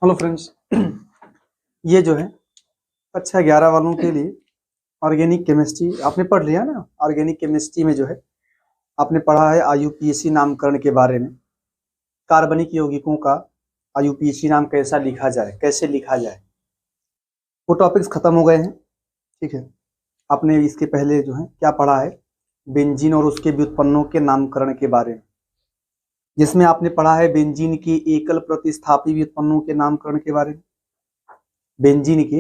Hello friends. ये जो है कक्षा 11 वालों के लिए ऑर्गेनिक केमिस्ट्री आपने पढ़ लिया ना। ऑर्गेनिक केमिस्ट्री में जो है आपने पढ़ा है आईयूपीएसी नामकरण के बारे में। कार्बनिक यौगिकों का आईयूपीएसी नाम कैसा लिखा जाए, कैसे लिखा जाए, वो टॉपिक्स खत्म हो गए हैं। ठीक है, आपने इसके पहले जो है क्या पढ़ा है, बेंजीन और उसके व्युत्पन्नों के नामकरण के बारे में, जिसमें आपने पढ़ा है बेंजीन के एकल प्रतिस्थापी व्युत्पन्नों के नामकरण के बारे में, बेंजीन के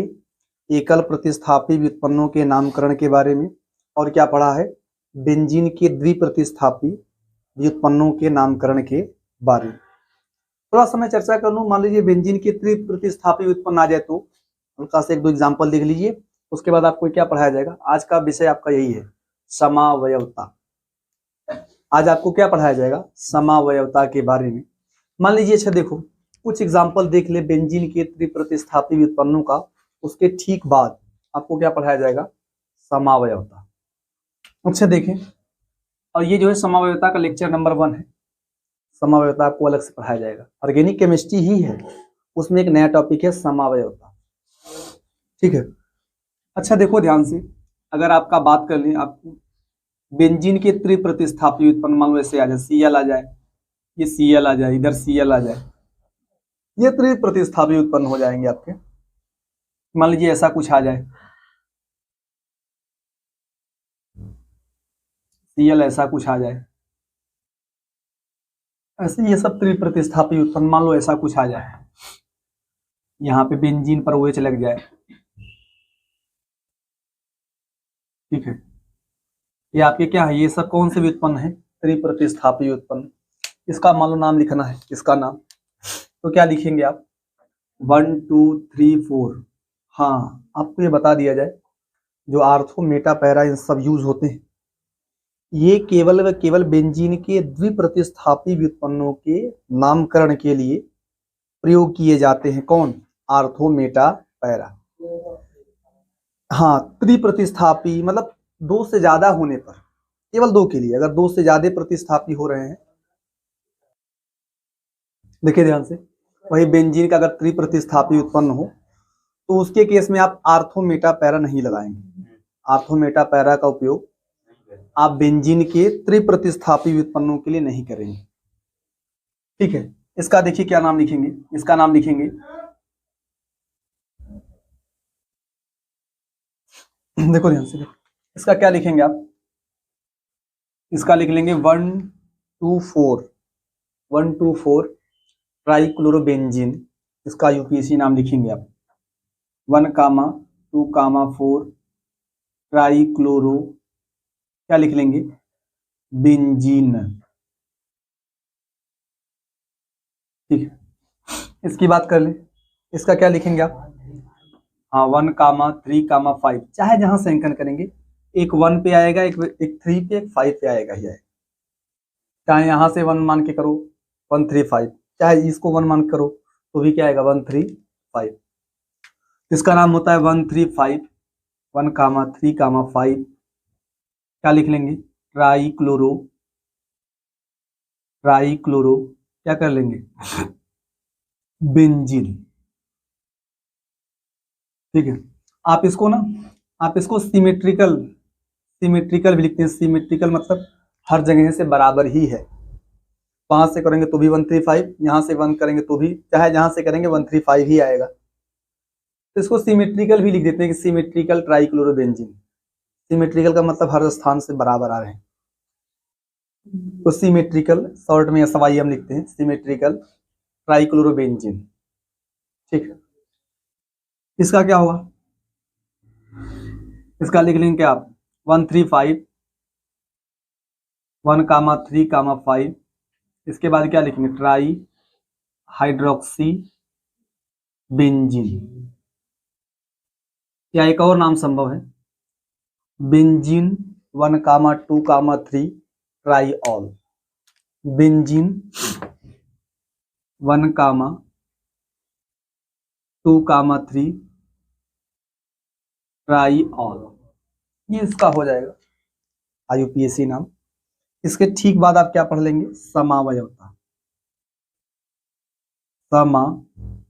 एकल प्रतिस्थापी व्युत्पन्नों के नामकरण के बारे में, और क्या पढ़ा है, बेंजीन के द्विप्रतिस्थापी व्युत्पन्नों के नामकरण के बारे में। थोड़ा सा मैं चर्चा कर लूँ। मान लीजिए बेंजीन के त्रिप्रतिस्थापी व्युत्पन्न आ जाए तो उनका से एक दो एग्जाम्पल देख लीजिए, उसके बाद आपको क्या पढ़ाया जाएगा। आज का विषय आपका यही है, समावयवता। आज आपको क्या पढ़ाया जाएगा, समावयवता के बारे में। मान लीजिए अच्छा देखो, कुछ एग्जाम्पल देख ले बेंजीन के त्रिप्रतिस्थापी व्युत्पन्नों का, उसके ठीक बाद आपको क्या पढ़ाया जाएगा, समावयवता। अच्छा देखें, और ये जो है समावयवता का लेक्चर नंबर 1 है। समावयवता आपको अलग से पढ़ाया जाएगा, ऑर्गेनिक केमिस्ट्री ही है, उसमें एक नया टॉपिक है समावयवता। ठीक है, अच्छा देखो ध्यान से, अगर आपका बात कर लें, आपको बेंजीन के त्रिप्रतिस्थापी व्युत्पन्न मान लो ऐसे आ जाए, Cl आ जाए, ये Cl आ जाए, इधर Cl आ जाए, ये त्रिप्रतिस्थापी उत्पन्न हो जाएंगे आपके। मान लीजिए ऐसा कुछ आ जाए, Cl ऐसा कुछ आ जाए, ऐसे ये सब त्रिप्रतिस्थापी उत्पन्न मान लो ऐसा कुछ आ जाए, यहाँ पे बेंजीन पर OH लग जाए। ठीक है, ये आपके क्या है, ये सब कौन से व्युत्पन्न है, त्रिप्रतिस्थापी उत्पन्न। इसका मान लो नाम लिखना है, इसका नाम, तो क्या लिखेंगे आप, 1 2 3 4। हाँ, आपको ये बता दिया जाए, जो आर्थो मेटा पैरा इन सब यूज होते हैं, ये केवल व केवल बेंजीन के द्विप्रतिस्थापी व्युत्पन्नों के नामकरण के लिए प्रयोग किए जाते हैं। कौन, आर्थो मेटा पैरा। हाँ, त्रिप्रतिस्थापी मतलब दो से ज्यादा होने पर, केवल दो के लिए, अगर दो से ज्यादा प्रतिस्थापी हो रहे हैं, देखिए ध्यान से, वही बेंजीन का अगर त्रिप्रतिस्थापी उत्पन्न हो तो उसके केस में आप आर्थो मेटा पैरा नहीं लगाएंगे। आर्थो मेटा पैरा का उपयोग आप बेंजीन के त्रिप्रतिस्थापी व्युत्पन्नों के लिए नहीं करेंगे। ठीक है, इसका देखिए क्या नाम लिखेंगे, इसका नाम लिखेंगे, देखो ध्यान से, इसका क्या लिखेंगे आप, इसका लिख लेंगे 1 2 4, 1 2 4 ट्राइक्लोरोबेंजीन। इसका यूपीएसी नाम लिखेंगे आप, 1 2 4 ट्राइक्लोरो, क्या लिख लेंगे, बेंजीन। ठीक है, इसकी बात कर ले, इसका क्या लिखेंगे आप, हाँ 1 3 5, चाहे जहां से अंकन करेंगे, एक 1 पे आएगा, एक 3 पे, एक 5 पे आएगा ही आएगा। चाहे यहां से 1 मान के करो 1 3 5, चाहे इसको 1 मान के करो तो भी क्या आएगा 1 3 5। इसका नाम होता है 1 3 5, 1 3 5, क्या लिख लेंगे, ट्राइक्लोरो, ट्राइक्लोरो क्या कर लेंगे, बेंजीन। ठीक है, आप इसको ना, आप इसको सिमेट्रिकल, सिमेट्रिकल भी लिखते हैं। सिमेट्रिकल मतलब हर जगह से बराबर ही है, वहां से करेंगे तो भी 1 3 5, यहां से 1 करेंगे तो भी, चाहे जहां से करेंगे 1 3 5 ही आएगा। तो इसको सिमेट्रिकल भी लिख देते हैं कि सिमेट्रिकल ट्राइक्लोरोबेंजीन। सिमेट्रिकल का मतलब हर स्थान से बराबर आ रहे हैं, तो सिमेट्रिकल शॉर्ट में SYM लिखते हैं, सिमेट्रिकल ट्राइक्लोरोबेंजीन। ठीक है, इसका क्या होगा, इसका लिख लेंगे क्या आप, 1 3 5, 1 3 5, इसके बाद क्या लिखेंगे, ट्राई हाइड्रोक्सी बेंजीन। क्या एक और नाम संभव है, बेंजीन 1 2 3 ट्राईऑल। बेंजीन 1 2 3 ट्राईऑल, ये इसका हो जाएगा आईयूपीएसी नाम। इसके ठीक बाद आप क्या पढ़ लेंगे, समावयवता। समावयवता,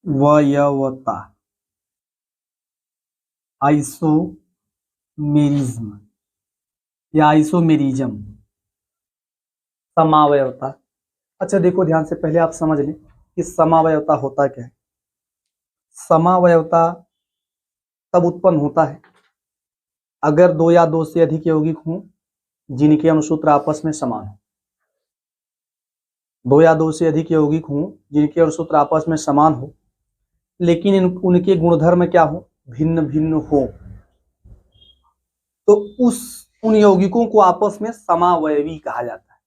वयवता, आइसोमेरिज्म या आइसोमेरिज्म, समावयवता। अच्छा देखो ध्यान से, पहले आप समझ लें कि समावयवता होता क्या है। समावयवता तब उत्पन्न होता है अगर दो या दो से अधिक यौगिक हों जिनके अणुसूत्र आपस में समान हो। दो या दो से अधिक यौगिक हों जिनके अणुसूत्र आपस में समान हो, लेकिन उनके गुणधर्म क्या हो, भिन्न भिन्न हो, तो उन यौगिकों को आपस में समावयवी कहा जाता है।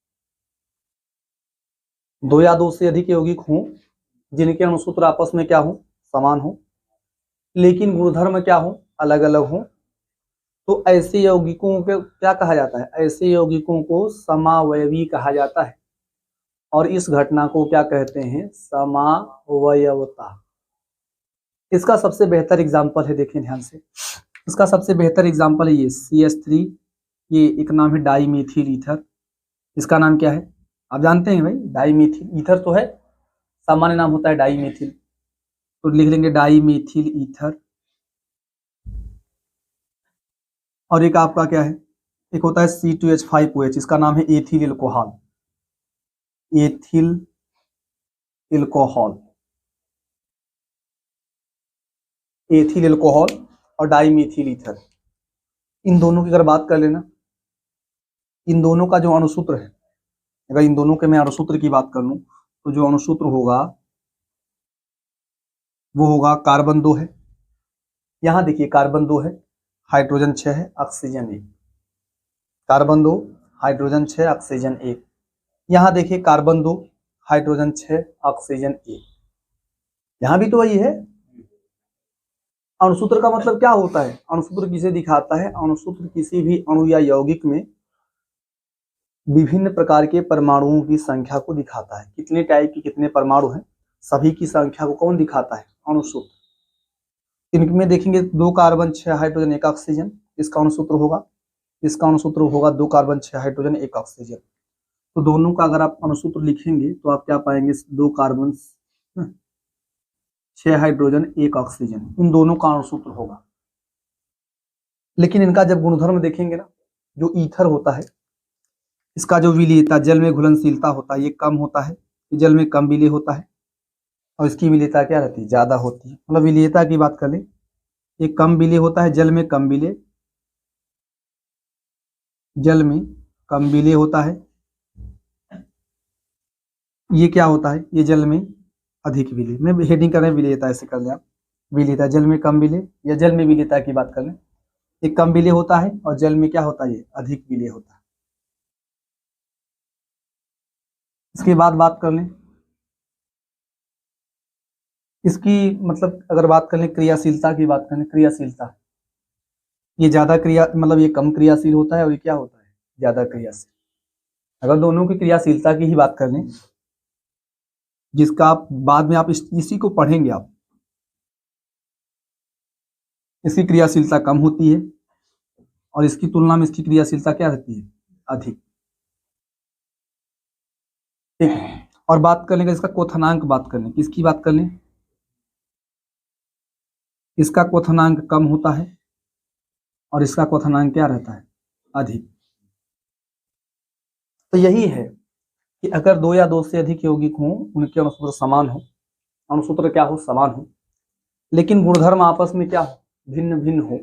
दो या दो से अधिक यौगिक हों जिनके अणुसूत्र आपस में क्या हो, समान हो, लेकिन गुणधर्म क्या हो, अलग अलग हो, तो ऐसे यौगिकों को क्या कहा जाता है, ऐसे यौगिकों को समावयवी कहा जाता है। और इस घटना को क्या कहते हैं, समावयवता। इसका सबसे बेहतर एग्जाम्पल है, देखें ध्यान से, इसका सबसे बेहतर एग्जाम्पल है ये CH3, ये एक नाम है डाई मेथिल ईथर। इसका नाम क्या है, आप जानते हैं भाई, डाई मेथिल ईथर तो है, सामान्य नाम होता है डाई मेथिल, तो लिख लेंगे डाई मेथिल ईथर। और एक आपका क्या है, एक होता है C2H5OH, इसका नाम है ethyl alcohol, ethyl alcohol, ethyl alcohol और डाईमीथिल ईथर। इन दोनों की अगर बात कर लेना, इन दोनों का जो अणुसूत्र है, अगर इन दोनों के मैं अणुसूत्र की बात कर लूं तो जो अणुसूत्र होगा वो होगा कार्बन 2 है, यहां देखिए कार्बन 2 है, हाइड्रोजन 6 है, ऑक्सीजन 1। Carbon 2, hydrogen 6, oxygen 1। यहां देखिए कार्बन 2, हाइड्रोजन 6, ऑक्सीजन 1। यहां भी तो वही है। अणुसूत्र का मतलब क्या होता है, अणुसूत्र किसे दिखाता है, अणुसूत्र किसी भी अणु या यौगिक में विभिन्न प्रकार के परमाणुओं की संख्या को दिखाता है। कितने टाइप के कितने परमाणु हैं, सभी की संख्या को कौन दिखाता है, अणुसूत्र। इनमें देखेंगे 2 कार्बन 6 हाइड्रोजन 1 ऑक्सीजन, इसका अणुसूत्र होगा, इसका अणुसूत्र होगा 2 कार्बन 6 हाइड्रोजन 1 ऑक्सीजन। तो दोनों का अगर आप अणुसूत्र लिखेंगे तो आप क्या पाएंगे, 2 कार्बन 6 हाइड्रोजन 1 ऑक्सीजन, इन दोनों का अणुसूत्र होगा। लेकिन इनका जब गुणधर्म देखेंगे ना, जो ईथर होता है, इसका जो विलेयता, जल में घुलनशीलता होता है, ये कम होता है, जल में कम विलेय होता है, और इसकी विलेयता क्या रहती है, ज्यादा होती है। मतलब विलेयता की बात करें, ये कम विलेय होता है, जल में कम विलेय, जल में कम विलेय होता है। ये क्या होता है, ये जल में अधिक विलेय, मैं हेडिंग कर रहे हैं विलेयता, ऐसे कर लें आप, विलेयता, जल में कम विलेय या जल में विलेयता की बात कर लें, ये कम विलेय होता है और जल में क्या होता है, ये अधिक विलेय होता है। इसके बाद बात कर लें इसकी, मतलब अगर बात करें क्रियाशीलता की बात करें, क्रियाशीलता, ये ज्यादा क्रिया, मतलब ये कम क्रियाशील होता है और ये क्या होता है, ज्यादा क्रियाशील। अगर दोनों की क्रियाशीलता की ही बात कर लें, जिसका आप बाद में आप इसी को पढ़ेंगे आप, इसकी क्रियाशीलता कम होती है और इसकी तुलना में इसकी क्रियाशीलता क्या रहती है, अधिक। ठीक है, और बात कर लेंगे इसका क्वथनांक, बात कर लें किसकी बात कर लें, इसका क्वथनांक कम होता है और इसका क्वथनांक क्या रहता है, अधिक। तो यही है कि अगर दो या दो से अधिक यौगिक हों, उनके अणुसूत्र समान हो, अणुसूत्र क्या हो, समान हो, लेकिन गुणधर्म आपस में क्या हो, भिन्न भिन्न हो,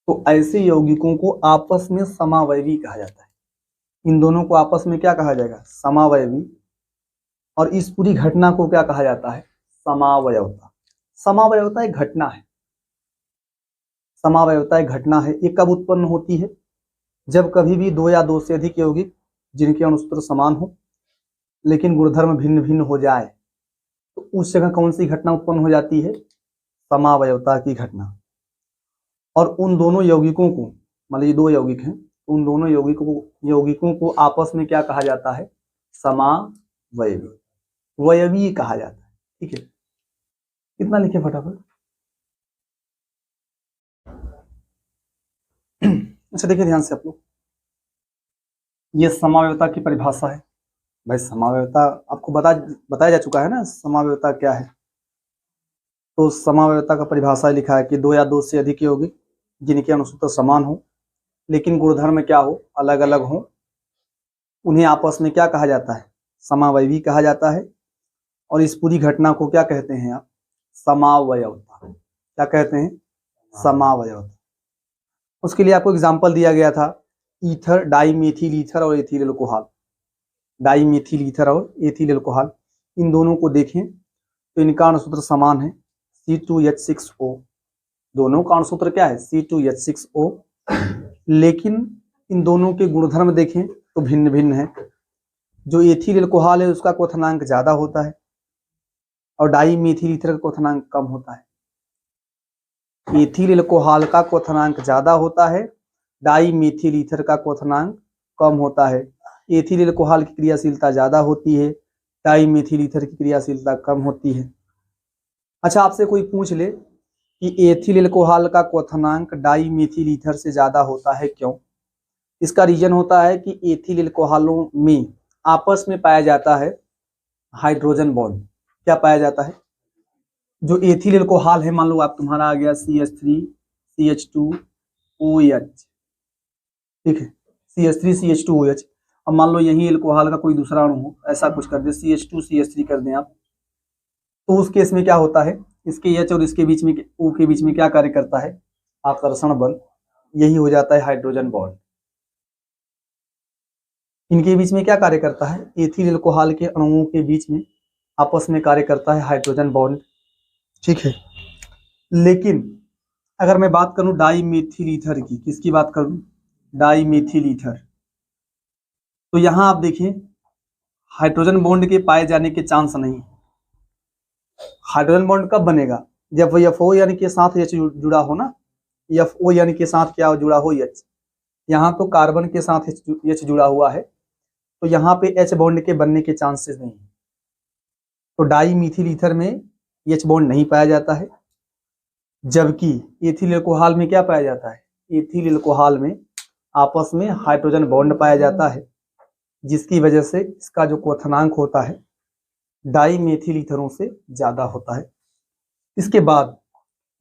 तो ऐसे यौगिकों को आपस में समावयवी कहा जाता है। इन दोनों को आपस में क्या कहा जाएगा, समावयवी। और इस पूरी घटना को क्या कहा जाता है, समावयवता। समावयवता एक घटना है, समावयवता एक घटना है। ये कब उत्पन्न होती है, जब कभी भी दो या दो से अधिक यौगिक जिनके अणुसूत्र समान हो लेकिन गुणधर्म भिन्न भिन्न हो जाए, तो उस जगह कौन सी घटना उत्पन्न हो जाती है, समावयवता की घटना। और उन दोनों यौगिकों को, मतलब ये दो यौगिक हैं, उन दोनों यौगिकों को आपस में क्या कहा जाता है, समावयवी, वयवी कहा जाता है। ठीक है, कितना लिखे फटाफट। अच्छा देखिए ध्यान से आप लोग, ये समावयवता की परिभाषा है, भाई समावयवता आपको बताया जा चुका है ना, समावयवता क्या है। तो समावयवता का परिभाषा लिखा है कि दो या दो से अधिक यौगिक जिनके अणुसूत्र समान हो लेकिन गुणधर्म क्या हो, अलग अलग हो, उन्हें आपस में क्या कहा जाता है, समावयवी कहा जाता है। और इस पूरी घटना को क्या कहते हैं आप, समावयवता। क्या कहते हैं, समावयवता। उसके लिए आपको एग्जाम्पल दिया गया था ईथर, डाईमीथिल ईथर और एथिल अल्कोहल। डाईमीथिल ईथर और एथिल अल्कोहल, इन दोनों को देखें तो इनका अणुसूत्र समान है C2H6O। दोनों का अणुसूत्र क्या है, C2H6O। लेकिन इन दोनों के गुणधर्म देखें तो भिन्न भिन्न है। जो एथिल अल्कोहल है उसका क्वथनांक ज्यादा होता है और डाईमीथिल ईथर का क्वथनांक कम होता है। एथिल अल्कोहल का क्वथनांक ज्यादा होता है, डाईमीथिल ईथर का क्वथनांक कम होता है। एथिल अल्कोहल की क्रियाशीलता ज्यादा होती है, डाईमीथिल ईथर की क्रियाशीलता कम होती है। अच्छा, आपसे कोई पूछ ले कि एथिल अल्कोहल का क्वथनांक डाईमीथिल ईथर से ज्यादा होता है, क्यों? इसका रीजन होता है कि एथिल अल्कोहलों में आपस में पाया जाता है हाइड्रोजन बॉन्ड। क्या पाया जाता है, जो एथिल अल्कोहल है, मान लो आप तुम्हारा आ गया CH3 CH2OH, ठीक है, CH3 CH2OH। अब मान लो यही अल्कोहल का कोई दूसरा अणु हो, ऐसा कुछ कर दे, CH2 CH3 कर दें आप, तो उस केस में क्या होता है, इसके H और इसके बीच में O के बीच में क्या कार्य करता है, आकर्षण बल। यही हो जाता है हाइड्रोजन बॉन्ड। इनके बीच में क्या कार्य करता है, एथिल अल्कोहल के अणुओं के बीच में आपस में कार्य करता है हाइड्रोजन बॉन्ड, ठीक है। लेकिन अगर मैं बात करूं डाईमीथिल ईथर की, किसकी बात करूं, डाईमीथिल ईथर, तो यहां आप देखिए हाइड्रोजन बॉन्ड के पाए जाने के चांस नहीं। हाइड्रोजन बॉन्ड कब बनेगा, जब FO यानी के साथ H जुड़ा हो ना, FO यानी के साथ क्या जुड़ा हो, H। यहाँ तो कार्बन के साथ H जुड़ा हुआ है, तो यहाँ पे H बॉन्ड के बनने के चांसेस नहीं है। तो डाईमीथिल ईथर में H बॉन्ड नहीं पाया जाता है, जबकि एथिल अल्कोहल में क्या पाया जाता है, एथिल अल्कोहल में आपस में हाइड्रोजन बॉन्ड पाया जाता है, जिसकी वजह से इसका जो क्वथनांक होता है डाईमीथिल ईथरों से ज्यादा होता है। इसके बाद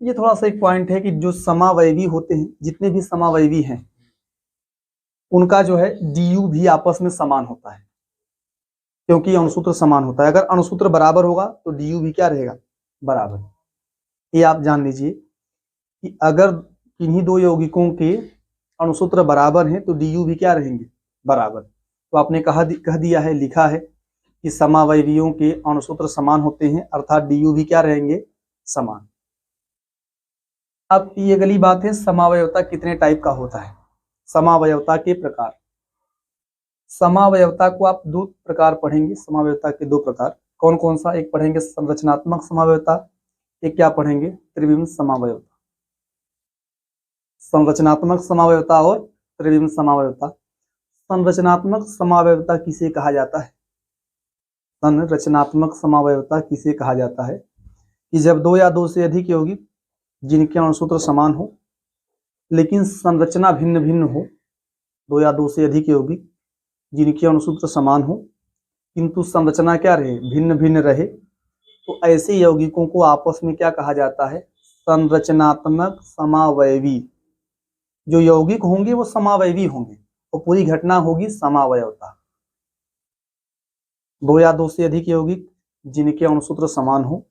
ये थोड़ा सा एक पॉइंट है कि जो समावयवी होते हैं, जितने भी समावयवी हैं, उनका जो है DU भी आपस में समान होता है, क्योंकि अणुसूत्र समान होता है। अगर अणुसूत्र बराबर होगा तो DU भी क्या रहेगा, बराबर। ये आप जान लीजिए कि अगर किन्हीं दो यौगिकों के अणुसूत्र बराबर हैं तो DU भी क्या रहेंगे, बराबर। तो आपने कह दिया है, लिखा है कि समावयवियों के अणुसूत्र समान होते हैं, अर्थात DU भी क्या रहेंगे, समान। अब ये अगली बात है, समावयवता कितने टाइप का होता है, समावयवता के प्रकार। समावयवता को आप दो प्रकार पढ़ेंगे, समावयवता के दो प्रकार। कौन कौन सा, एक पढ़ेंगे संरचनात्मक समावयवता, एक क्या पढ़ेंगे, त्रिविम समावयवता। संरचनात्मक समावयवता और त्रिविम समावयवता। संरचनात्मक समावयवता किसे कहा जाता है, संरचनात्मक समावयवता किसे कहा जाता है कि जब दो या दो से अधिक यौगिक जिनके अणुसूत्र समान हो लेकिन संरचना भिन्न भिन्न हो, दो या दो से अधिक यौगिक जिनके अणुसूत्र समान हो किंतु संरचना क्या रहे, भिन्न भिन्न रहे, तो ऐसे यौगिकों को आपस में क्या कहा जाता है, संरचनात्मक समावयवी। जो यौगिक होंगे वो समावयवी होंगे, तो पूरी घटना होगी समावयवता। दो या दो से अधिक यौगिक जिनके अणुसूत्र समान हो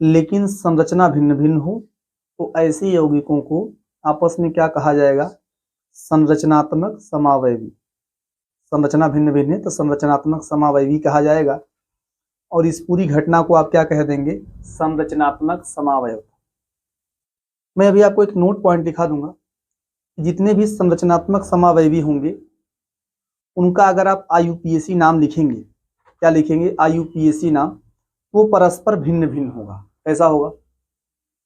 लेकिन संरचना भिन्न भिन्न हो, तो ऐसे यौगिकों को आपस में क्या कहा जाएगा, संरचनात्मक समावयवी। संरचना भिन्न भिन्न है तो संरचनात्मक समावयवी कहा जाएगा। और इस पूरी घटना को आप क्या कह देंगे, संरचनात्मक समावयवता। मैं अभी आपको एक नोट पॉइंट दिखा दूंगा, जितने भी संरचनात्मक समावयवी होंगे उनका अगर आप IUPAC नाम लिखेंगे, क्या लिखेंगे, IUPAC नाम, वो परस्पर भिन्न भिन्न होगा। ऐसा होगा,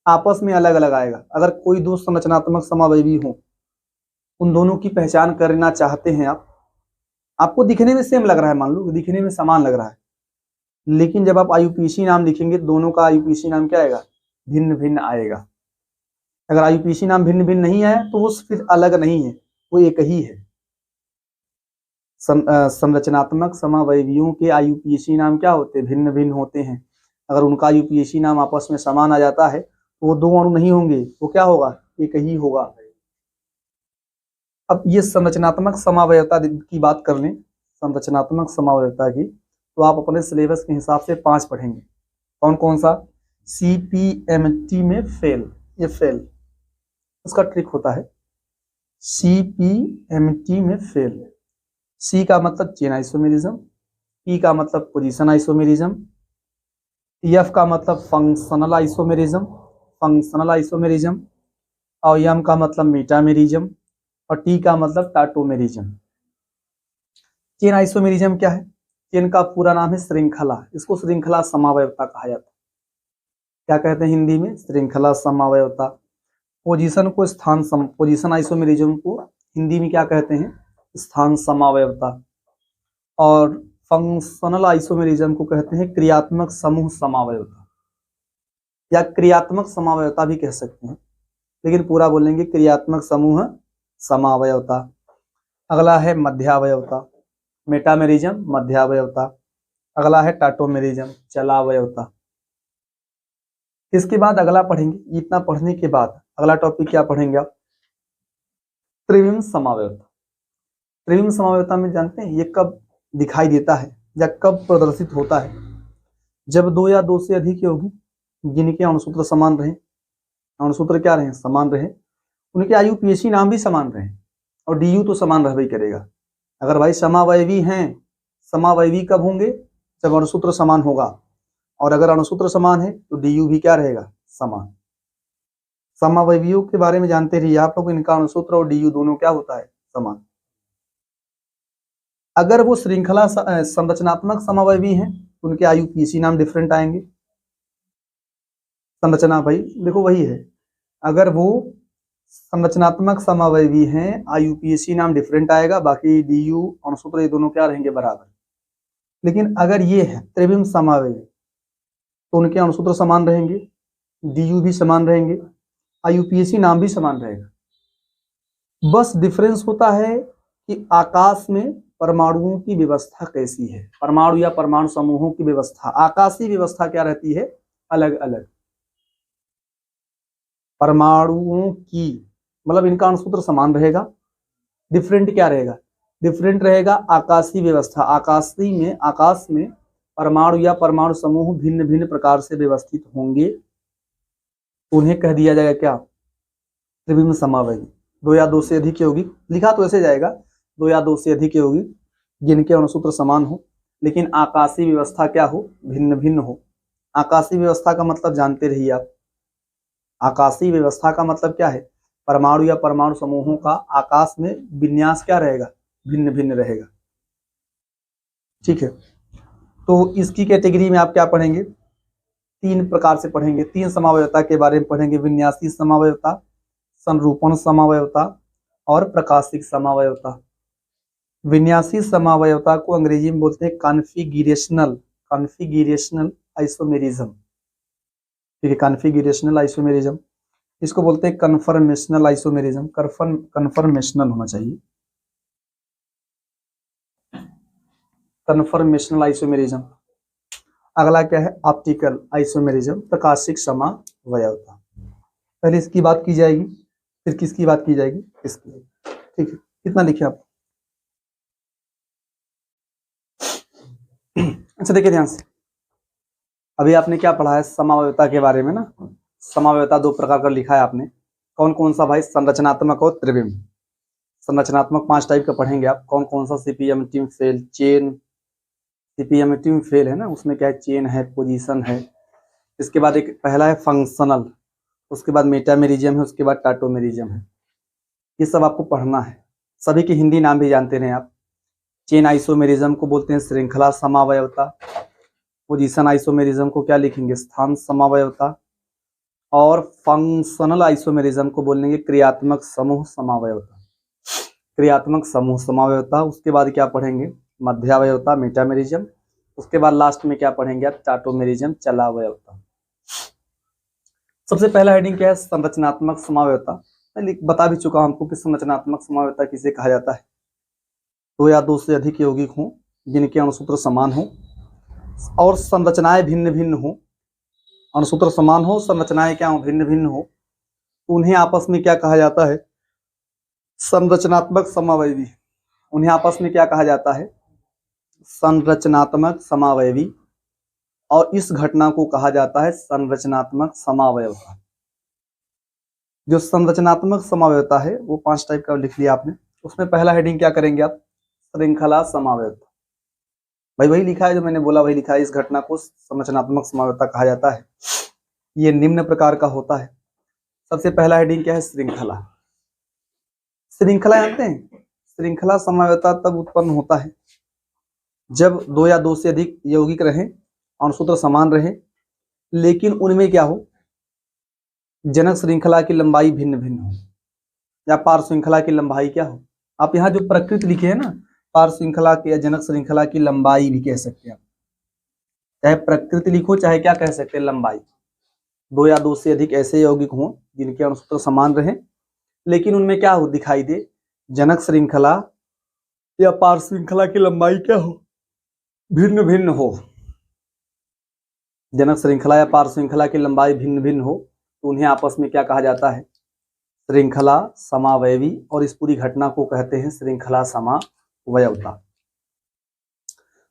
आपस में अलग अलग आएगा। अगर कोई दो संरचनात्मक समावयवी हो, उन दोनों की पहचान करना चाहते हैं आप, आपको दिखने में सेम लग रहा है, मान लो दिखने में समान लग रहा है, लेकिन जब आप IUPAC नाम लिखेंगे दोनों का IUPAC नाम क्या आएगा, भिन्न भिन्न आएगा। अगर IUPAC नाम भिन्न भिन्न नहीं आया तो वो फिर अलग नहीं है, वो एक ही है। संरचनात्मक समावयवियों के आईयूपीएसी नाम क्या होते हैं? भिन्न भिन्न होते हैं। अगर उनका आईयूपीएसी नाम आपस में समान आ जाता है तो वो दो अणु नहीं होंगे, वो क्या होगा? एक ही होगा। अब ये संरचनात्मक समावयवता की बात कर लें, संरचनात्मक समावयवता की, तो आप अपने सिलेबस के हिसाब से 5 पढ़ेंगे। कौन कौन सा? CPMT में फेल, ये फेल, उसका ट्रिक होता है। CPMT में फेल, C का मतलब चेन आइसोमेरिज्म, P का मतलब पोजीशन आइसोमेरिज्म, F का मतलब फंक्शनल आइसोमेरिज्म, फंक्शनल आइसोमेरिज्म, और M का मतलब मेटामेरिज्म, और T का मतलब टाटोमेरिज्म। चेन आइसोमेरिज्म क्या है? चेन का पूरा नाम है श्रृंखला, इसको श्रृंखला समावयवता कहा जाता है। क्या कहते हैं हिंदी में? श्रृंखला समावयवता। पोजीशन को पोजीशन आइसोमेरिज्म को हिंदी में क्या कहते हैं? स्थान समावयवता। और फंक्शनल आइसोमेरिज्म को कहते हैं क्रियात्मक समूह समावयवता, या क्रियात्मक समावयवता भी कह सकते हैं, लेकिन पूरा बोलेंगे क्रियात्मक समूह समावयवता। अगला है मध्यावयवता, मेटामेरिज्म मध्यावयवता। अगला है टाटोमेरिज्म चलावयवता। इसके बाद अगला पढ़ेंगे, इतना पढ़ने के बाद अगला टॉपिक क्या पढ़ेंगे आप? त्रिविम समावयवता। त्रिविम समावयवता में जानते हैं ये कब दिखाई देता है या कब प्रदर्शित होता है? जब दो या दो से अधिक होगी जिनके अणुसूत्र समान रहे, अणुसूत्र क्या रहे? समान रहे, उनके आईयूपीएसी नाम भी समान रहे, और डीयू तो समान रहबे करेगा। अगर भाई समावयवी हैं, समावयवी कब होंगे? जब अणुसूत्र समान होगा, और अगर अणुसूत्र समान है तो डीयू भी क्या रहेगा? समान। समावयवियों के बारे में जानते रहिए आप लोग, इनका अणुसूत्र और डीयू दोनों क्या होता है? समान। अगर वो श्रृंखला संरचनात्मक समावयवी हैं तो उनके आईयूपीएसी नाम डिफरेंट आएंगे। संरचना भाई देखो वही है, अगर वो संरचनात्मक समावयवी हैं आईयूपीएसी नाम डिफरेंट आएगा, बाकी डीयू अणुसूत्र ये दोनों क्या रहेंगे? बराबर। लेकिन अगर ये है त्रिविम समावयवी तो उनके अणुसूत्र समान रहेंगे, डीयू भी समान रहेंगे, आईयूपीएसी नाम भी समान रहेगा। बस डिफरेंस होता है कि आकाश में परमाणुओं की व्यवस्था कैसी है, परमाणु या परमाणु समूहों की व्यवस्था, आकाशीय व्यवस्था क्या रहती है? अलग अलग। परमाणुओं की मतलब इनका अणुसूत्र समान रहेगा, डिफरेंट क्या रहेगा? डिफरेंट रहेगा आकाशीय व्यवस्था। आकाश में परमाणु या परमाणु समूह भिन्न भिन्न प्रकार से व्यवस्थित होंगे, उन्हें कह दिया जाएगा क्या? त्रिविम समावयवी। दो या दो से अधिक होगी, लिखा तो ऐसे जाएगा, दो या दो से अधिक होगी जिनके अणुसूत्र समान हो, लेकिन आकाशीय व्यवस्था क्या हो? भिन्न भिन्न हो। आकाशीय व्यवस्था का मतलब जानते रहिए आप, आकाशीय व्यवस्था का मतलब क्या है? परमाणु या परमाणु समूहों का आकाश में विन्यास क्या रहेगा? भिन्न भिन्न रहेगा। ठीक है, तो इसकी कैटेगरी में आप क्या पढ़ेंगे? 3 प्रकार से पढ़ेंगे, 3 समावयवता के बारे में पढ़ेंगे। विन्यासी समावयवता, संरूपण समावयवता और प्रकाशिक समावयवता। विन्यासी समावयवता को अंग्रेजी में बोलते हैं कॉन्फिगरेशनल आइसोमेरिज्म। ठीक है, कॉन्फिगरेशनल आइसोमेरिज्म। इसको बोलते हैं कन्फर्मेशनल आइसोमेरिज्म, कन्फर्मेशनल होना चाहिए, कन्फर्मेशनल आइसोमेरिज्म। अगला क्या है? ऑप्टिकल आइसोमेरिज्म, प्रकाशिक समावयवता। पहले इसकी बात की जाएगी, फिर किसकी बात की जाएगी? इसकी। ठीक है, कितना लिखे आप? अच्छा देखिए ध्यान से, अभी आपने क्या पढ़ा है समावयवता के बारे में ना? समावयवता 2 प्रकार का लिखा है आपने। कौन कौन सा भाई? संरचनात्मक और त्रिविम। संरचनात्मक 5 टाइप का पढ़ेंगे आप। कौन कौन सा? CPMT में फेल, चेन, CPMT में फेल है ना, उसमें क्या है? चेन है, पोजीशन है। इसके बाद एक पहला है फंक्शनल, उसके बाद मेटामेरिज्म है, उसके बाद टाटोमेरिज्म है। ये सब आपको पढ़ना है। सभी के हिंदी नाम भी जानते रहे आप। चेन आइसोमेरिज्म को बोलते हैं श्रृंखला समावयवता, पोजीशन आइसोमेरिज्म को क्या लिखेंगे? स्थान समावयवता, और फंक्शनल आइसोमेरिज्म को बोलेंगे क्रियात्मक समूह समावयवता, क्रियात्मक समूह समावयवता। उसके बाद क्या पढ़ेंगे? मध्यावयवता, मेटामेरिज्म। उसके बाद लास्ट में क्या पढ़ेंगे आप? टाटोमेरिज्म, चलावयवता। सबसे पहला हेडिंग क्या है? संरचनात्मक समावयवता। मैं बता भी चुका हूं आपको कि संरचनात्मक समावयवता किसे कहा जाता है। दो या दो से अधिक यौगिक हों जिनके अणुसूत्र समान हों और संरचनाएं भिन्न भिन्न हों, अणुसूत्र समान हो, संरचनाएं क्या हो, भिन्न भिन्न हो, तो उन्हें आपस में क्या कहा जाता है, संरचनात्मक समावयवी। उन्हें आपस में क्या कहा जाता है, संरचनात्मक समावयवी। और इस घटना को कहा जाता है संरचनात्मक समावयवता। जो संरचनात्मक समावयवता है वो 5 टाइप का लिख लिया आपने। उसमें पहला हेडिंग क्या करेंगे आप, श्रृंखला समावयवता। भाई वही लिखा है जो मैंने बोला, वही लिखा है। इस घटना को संरचनात्मक समावयवता कहा जाता है। ये निम्न प्रकार का होता है। सबसे पहला हेडिंग क्या है, श्रृंखला। श्रृंखला जानते हैं, श्रृंखला समावयवता तब उत्पन्न होता है जब दो या दो से अधिक यौगिक रहें, अणुसूत्र समान रहे, लेकिन उनमें क्या हो, जनक श्रृंखला की लंबाई भिन्न भिन्न हो या पार्श्व श्रृंखला की लंबाई क्या हो। आप यहाँ जो प्रकृति लिखे है ना, पार्श्व श्रृंखला की या जनक श्रृंखला की लंबाई भी कह सकते हैं, चाहे प्रकृति लिखो चाहे क्या कह सकते हैं, लंबाई। दो या दो से अधिक ऐसे यौगिक हों जिनके अणुसूत्र समान रहे, लेकिन उनमें क्या हो, दिखाई दे, जनक श्रृंखला या पार्श्व श्रृंखला की लंबाई क्या हो, भिन्न भिन्न हो। जनक श्रृंखला या पार्श्व श्रृंखला की लंबाई भिन्न भिन्न हो तो उन्हें आपस में क्या कहा जाता है, श्रृंखला समावयवी। और इस पूरी घटना को कहते हैं श्रृंखला समावयवता।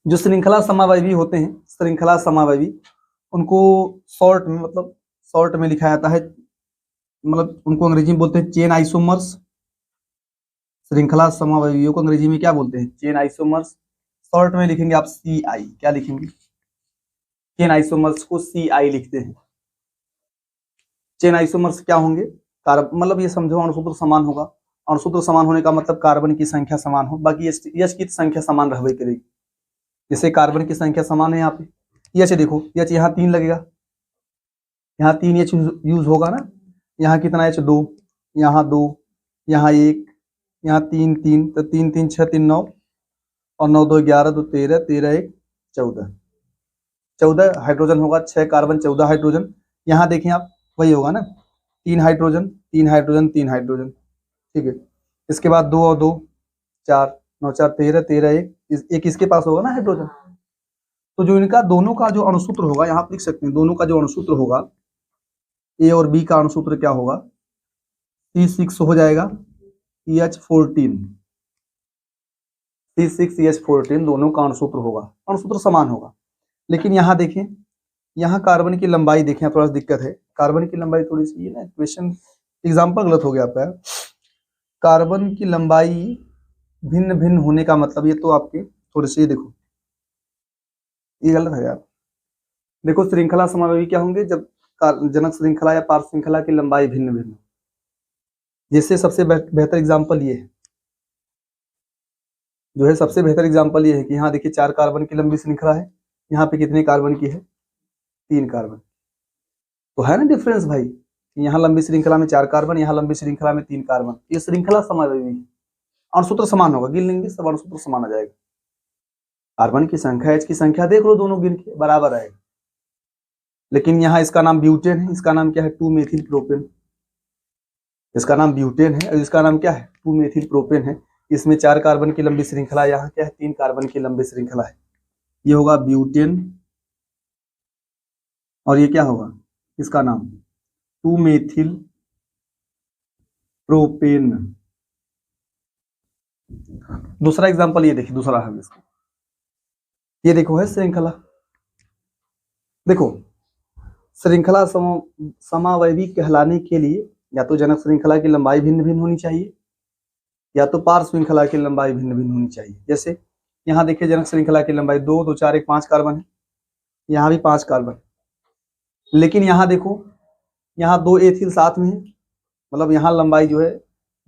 जो श्रृंखला समावयवी होते हैं, श्रृंखला समावयवी, उनको शॉर्ट में, मतलब शॉर्ट में लिखा जाता है, मतलब उनको अंग्रेजी में बोलते हैं चेन आइसोमर्स। श्रृंखला समावयवियों को अंग्रेजी में क्या बोलते हैं, चेन आइसोमर्स। शॉर्ट में लिखेंगे आप CI, क्या लिखेंगे, चेन आइसोमर्स को CI लिखते हैं। चेन आइसोमर्स क्या होंगे, मतलब ये समझो अणुसूत्र समान होगा। अणुसूत्र समान होने का मतलब कार्बन की संख्या समान हो, बाकी H की संख्या समान रहबे करेगी। जैसे कार्बन की संख्या समान है, यहाँ पे H देखो, H यहाँ 3 लगेगा, यहाँ 3 H यूज होगा ना। यहाँ कितना H, 2, यहाँ 2, यहाँ 1, यहाँ 3 3, तो 3 3 6 3 9 और 9 2 11, 2 13, 13 1 14, 14 हाइड्रोजन होगा, 6 कार्बन 14 हाइड्रोजन। यहाँ देखें आप, वही होगा ना, 3 हाइड्रोजन 3 हाइड्रोजन 3 हाइड्रोजन, ठीक है। इसके बाद 2 और 2 4, 9 4 13, 13 1 इसके पास होगा ना हाइड्रोजन। तो जो इनका दोनों का जो अणुसूत्र होगा, यहाँ आप लिख सकते हैं, दोनों का जो अणुसूत्र होगा, A और B का अणुसूत्र क्या होगा, C6 हो जाएगा, CH14, C6CH14 दोनों का अणुसूत्र होगा, अणुसूत्र समान होगा। लेकिन यहाँ देखें, यहाँ कार्बन की लंबाई देखें, थोड़ा सा दिक्कत है, कार्बन की लंबाई थोड़ी सी, ना क्वेश्चन एग्जाम्पल गलत हो गया आपका। कार्बन की लंबाई भिन्न भिन्न होने का मतलब, ये तो आपके थोड़ी सी देखो, ये गलत है यार। देखो श्रृंखला समावयवी क्या होंगे, जब जनक श्रृंखला या पार्श्व श्रृंखला की लंबाई भिन्न भिन्न। जैसे सबसे बेहतर एग्जाम्पल ये है, जो है सबसे बेहतर एग्जाम्पल ये है कि यहाँ देखिए 4 कार्बन की लंबी श्रृंखला है, यहाँ पे कितने कार्बन की है, 3 कार्बन। तो है ना डिफरेंस भाई, यहाँ लंबी श्रृंखला में 4 कार्बन, यहाँ लंबी श्रृंखला में 3 कार्बन। ये श्रृंखला समावयवी है, अणुसूत्र समान होगा, गिन लेंगे सब अणुसूत्र समान आ जाएगा। कार्बन की संख्या, H की संख्या देख लो, दोनों गिन के बराबर आएगा। लेकिन यहाँ इसका नाम ब्यूटेन है, इसका नाम क्या है, 2 मेथिल प्रोपेन। इसका नाम ब्यूटेन है और इसका नाम क्या है, 2 मेथिल प्रोपेन है। इसमें 4 कार्बन की लंबी श्रृंखला, यहाँ क्या है, 3 कार्बन की लंबी श्रृंखला है। ये होगा ब्यूटेन और ये क्या होगा, इसका नाम 2 मेथिल प्रोपेन। दूसरा एग्जांपल ये देखिए, दूसरा है इसका, ये देखो है श्रृंखला। देखो श्रृंखला समावयवी कहलाने के लिए या तो जनक श्रृंखला की लंबाई भिन्न भिन्न होनी चाहिए, या तो पार्श्व श्रृंखला की लंबाई भिन्न भिन्न होनी चाहिए। जैसे यहाँ देखिए जनक श्रृंखला की लंबाई 2 2 4 1 5 कार्बन है, यहाँ भी 5 कार्बन। लेकिन यहाँ देखो, यहाँ 2 एथिल साथ में है, मतलब यहाँ लंबाई जो है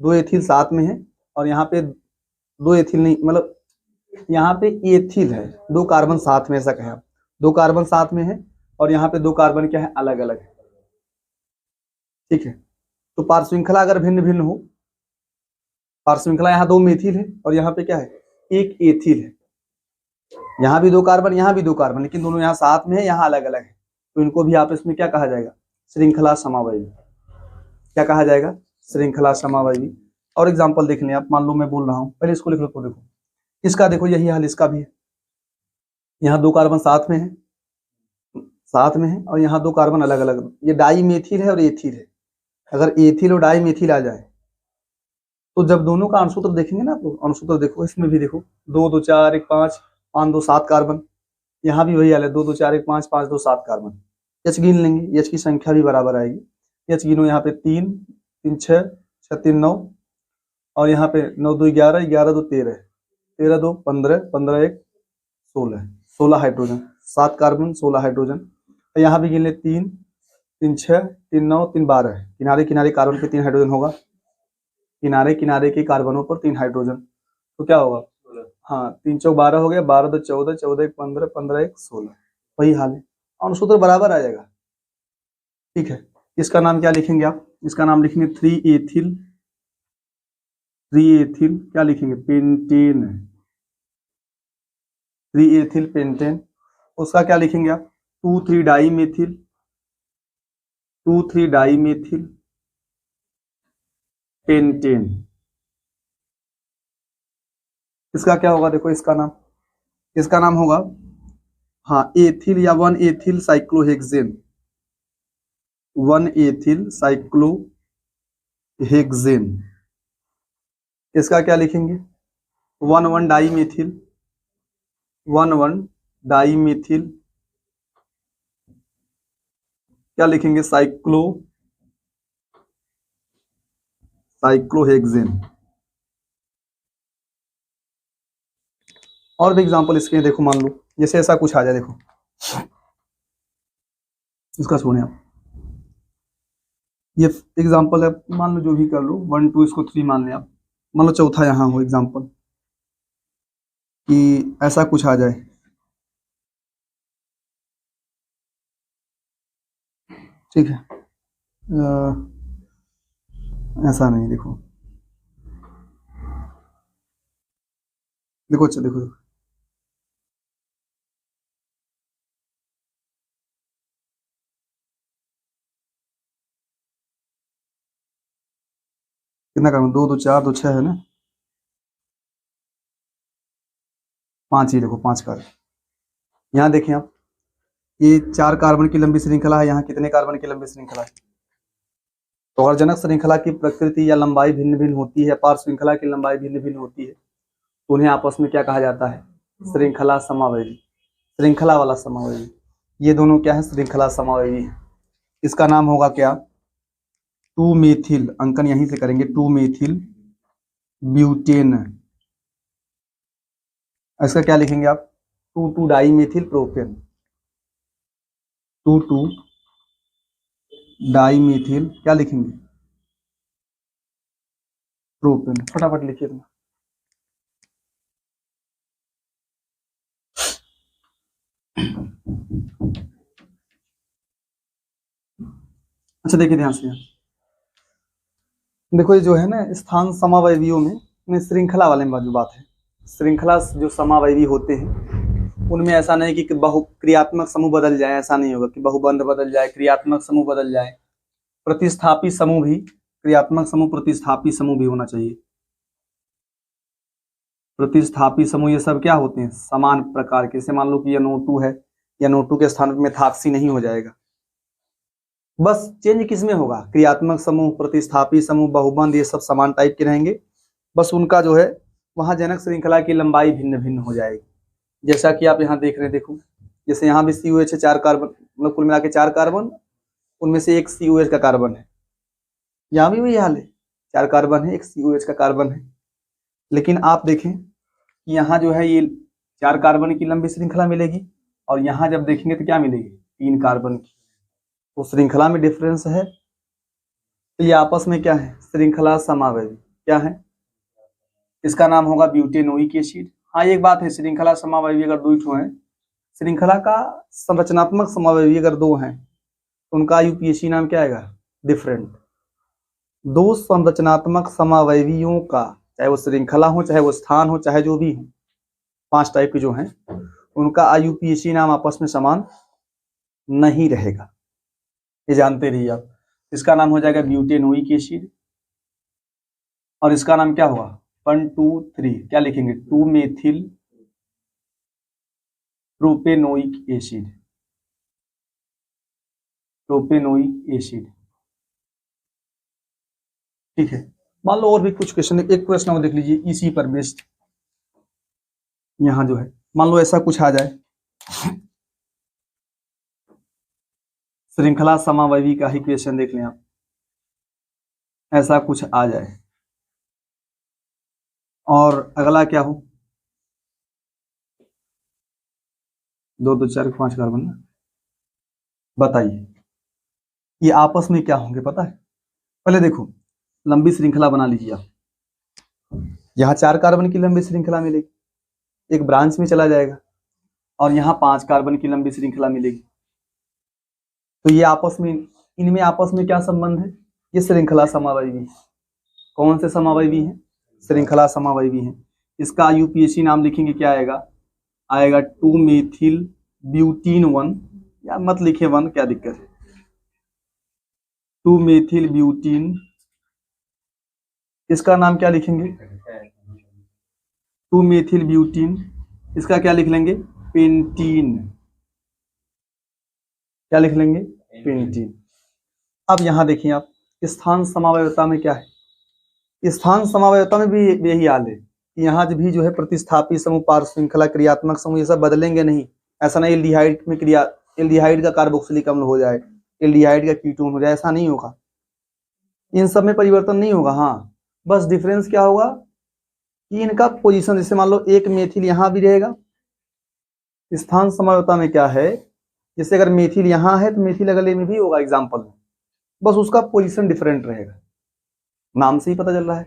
2 एथिल साथ में है, और यहाँ पे 2 एथिल नहीं, मतलब यहाँ पे एथिल है, 2 कार्बन साथ में, ऐसा कहें, 2 कार्बन साथ में है और यहाँ पे 2 कार्बन क्या है, अलग अलग है, ठीक है। तो पार्श्व श्रृंखला अगर भिन्न भिन्न हो, पार्श्व श्रृंखला यहाँ 2 मेथिल है और यहाँ पे क्या है, 1 एथिल है, यहाँ भी 2 कार्बन, यहाँ भी 2 कार्बन, लेकिन दोनों यहाँ साथ में है, यहाँ अलग अलग है। तो इनको भी आपस में क्या कहा जाएगा, श्रृंखला समावयवी। क्या कहा जाएगा, श्रृंखला समावयवी। और एग्जाम्पल देख लें आप, मान लो मैं बोल रहा हूँ, पहले इसको लिख लो। तो देखो इसका देखो यही हाल इसका भी है, यहाँ 2 कार्बन साथ में है और यहाँ 2 कार्बन अलग अलग, ये डाई मेथिल है और एथिल है। अगर एथिल और डाई मेथिल आ जाए तो जब दोनों का अणुसूत्र देखेंगे ना, तो अणुसूत्र देखो इसमें भी देखो 2 2 4 1 5 5 2 7 कार्बन, यहाँ भी वही हाल है 2 2 4 1 5 5 2 7 कार्बन। एच गिन लेंगे, एच की संख्या भी बराबर आएगी। एच गिनो यहाँ पे 3 3 6 6 3 9 और यहाँ पे 9 2 11 11 2 13 13 2 15 15 1 16 16 हाइड्रोजन, 7 कार्बन 16 हाइड्रोजन। तो यहाँ भी गिन ले 3 3 6 3 9 3 12, किनारे किनारे कार्बन पे 3 हाइड्रोजन होगा, किनारे किनारे के कार्बनों पर 3 हाइड्रोजन, तो क्या होगा, हाँ 3 चौक 12 हो गया, 12 2 14 14 1 15 15 1 16, वही हाल है, अणुसूत्र बराबर आ जाएगा। ठीक है, इसका नाम क्या लिखेंगे आप, इसका नाम लिखेंगे 3 एथिल क्या लिखेंगे, पेंटेन, 3 एथिल पेंटेन। उसका क्या लिखेंगे आप, 2 3 डाई मेथिल पेंटेन। इसका क्या होगा, देखो इसका नाम होगा, हाँ एथिल या 1 एथिल साइक्लोहेक्सेन, 1 एथिल साइक्लोहेक्सेन। इसका क्या लिखेंगे, 1 1 डाई मेथिल, 1 1 डाई मेथिल, क्या लिखेंगे, साइक्लोहेक्सेन। और भी एग्जांपल इसके देखो, मान लो जैसे ऐसा कुछ आ जाए, देखो इसका सुने आप, ये एग्जांपल है, मान लो जो भी कर लो 1 2 इसको 3 मान ले आप, मान लो चौथा यहाँ हो एग्जांपल कि ऐसा कुछ आ जाए, ठीक है, ऐसा नहीं, देखो देखो अच्छा देखो, कितना कार्बन, 2 2 4 2 6 है ना, 5 ही, देखो 5 कार्बन। यहाँ देखें आप, ये 4 कार्बन की लंबी श्रृंखला है, यहाँ कितने कार्बन की लंबी श्रृंखला है, तो अगर जनक श्रृंखला की प्रकृति या लंबाई भिन्न भिन्न होती है, पार श्रृंखला की लंबाई भिन्न भिन्न होती है, तो उन्हें आपस में क्या कहा जाता है, श्रृंखला समवायवी, श्रृंखला वाला समवायवी। ये दोनों क्या है, श्रृंखला समवायवी है। इसका नाम होगा क्या, 2 मेथिल, अंकन यहीं से करेंगे, 2 मेथिल ब्यूटेन। इसका क्या लिखेंगे आप, 2 2 dimethyl propane, 2 2 dimethyl, क्या लिखेंगे, प्रोपेन। फटाफट लिखिए तुम। अच्छा देखिए ध्यान से, देखो ये जो है ना स्थान समावयवियों में श्रृंखला वाले में जो बात है, श्रृंखला जो समावयवी होते हैं उनमें ऐसा नहीं कि बहुक्रियात्मक समूह बदल जाए, ऐसा नहीं होगा कि बहुबंध बदल जाए, क्रियात्मक समूह बदल जाए, प्रतिस्थापी समूह भी, क्रियात्मक समूह प्रतिस्थापी समूह भी होना चाहिए। प्रतिस्थापी समूह ये सब क्या होते हैं, समान प्रकार के, जैसे मान लो कि NO2 है, NO2 के स्थान पर मेथाक्सी नहीं हो जाएगा, बस चेंज किसमें होगा, क्रियात्मक समूह, प्रतिस्थापी समूह, बहुबंध, ये सब समान टाइप के रहेंगे, बस उनका जो है वहां जनक श्रृंखला की लंबाई भिन्न भिन्न हो जाएगी। जैसा कि आप यहाँ देख रहे हैं, देखो जैसे यहाँ भी COH है, 4 कार्बन, मतलब कुल मिला के 4 कार्बन, उनमें से एक COH का कार्बन है, यहाँ भी वही हाल है, 4 कार्बन है, एक COH का कार्बन है, लेकिन आप देखें कि यहाँ जो है ये 4 कार्बन की लंबी श्रृंखला मिलेगी, और यहाँ जब देखेंगे तो क्या मिलेगी, 3 कार्बन की, तो श्रृंखला में डिफरेंस है, तो ये आपस में क्या है, श्रृंखला समावयवी, क्या है, इसका नाम होगा ब्यूटेनोइक एसिड। हाँ एक बात है, श्रृंखला समावयवी अगर 2 ठो हैं, श्रृंखला का संरचनात्मक समावयवी अगर 2 हैं, तो उनका IUPAC नाम क्या आएगा, डिफरेंट। 2 संरचनात्मक समावयवियों का, चाहे वो श्रृंखला हो, चाहे वो स्थान हो, चाहे जो भी हो, 5 टाइप के जो हैं, उनका IUPAC नाम आपस में समान नहीं रहेगा, ये जानते रहिए आप। इसका नाम हो जाएगा ब्यूटेनोइक एसिड, और इसका नाम क्या होगा, 1 2 3 क्या लिखेंगे 2 methyl propanoic acid, propanoic acid. ठीक है, मान लो और भी कुछ क्वेश्चन, एक प्रश्न और देख लीजिए इसी पर बेस्ड। यहां जो है मान लो ऐसा कुछ आ जाए, श्रृंखला समावयवी का ही क्वेश्चन देख लें आप, ऐसा कुछ आ जाए और अगला क्या हो 2 2 4 5 कार्बन ना, बताइए ये आपस में क्या होंगे पता है? पहले देखो लंबी श्रृंखला बना लीजिए आप, यहाँ 4 कार्बन की लंबी श्रृंखला मिलेगी, एक ब्रांच में चला जाएगा, और यहाँ 5 कार्बन की लंबी श्रृंखला मिलेगी। तो ये आपस में, इनमें आपस में क्या संबंध है? ये श्रृंखला समावयवी। कौन से समावयवी है? श्रृंखला समावयवी है। इसका यूपीएससी नाम लिखेंगे, क्या आएगा? आएगा 2 मेथिल ब्यूटीन 1, या मत लिखे 1, क्या दिक्कत है? 2 मेथिल ब्यूटीन, इसका नाम क्या लिखेंगे? 2 मेथिल ब्यूटीन, इसका क्या लिख लेंगे? पेंटीन। क्या लिख लेंगे? पेंटीन। अब यहां देखिए आप, स्थान समावयवता में क्या है? स्थान समावयवता में भी यही हाल है, यहाँ भी जो है प्रतिस्थापी समूह, पार्श्व श्रृंखला, क्रियात्मक समूह, ये सब बदलेंगे नहीं। ऐसा नहीं एल्डिहाइड में एल्डिहाइड का कार्बोक्सिलिक अम्ल हो जाए, एल्डिहाइड का कीटोन हो जाए, ऐसा नहीं होगा। इन सब में परिवर्तन नहीं होगा। हाँ, बस डिफरेंस क्या होगा कि इनका पोजीशन, जैसे मान लो एक मेथिल यहाँ भी रहेगा। स्थान समावयवता में क्या है, जैसे अगर मेथिल यहाँ है तो मेथिल अगले में भी होगा एग्जाम्पल में, बस उसका पोजीशन डिफरेंट रहेगा। नाम से ही पता चल रहा है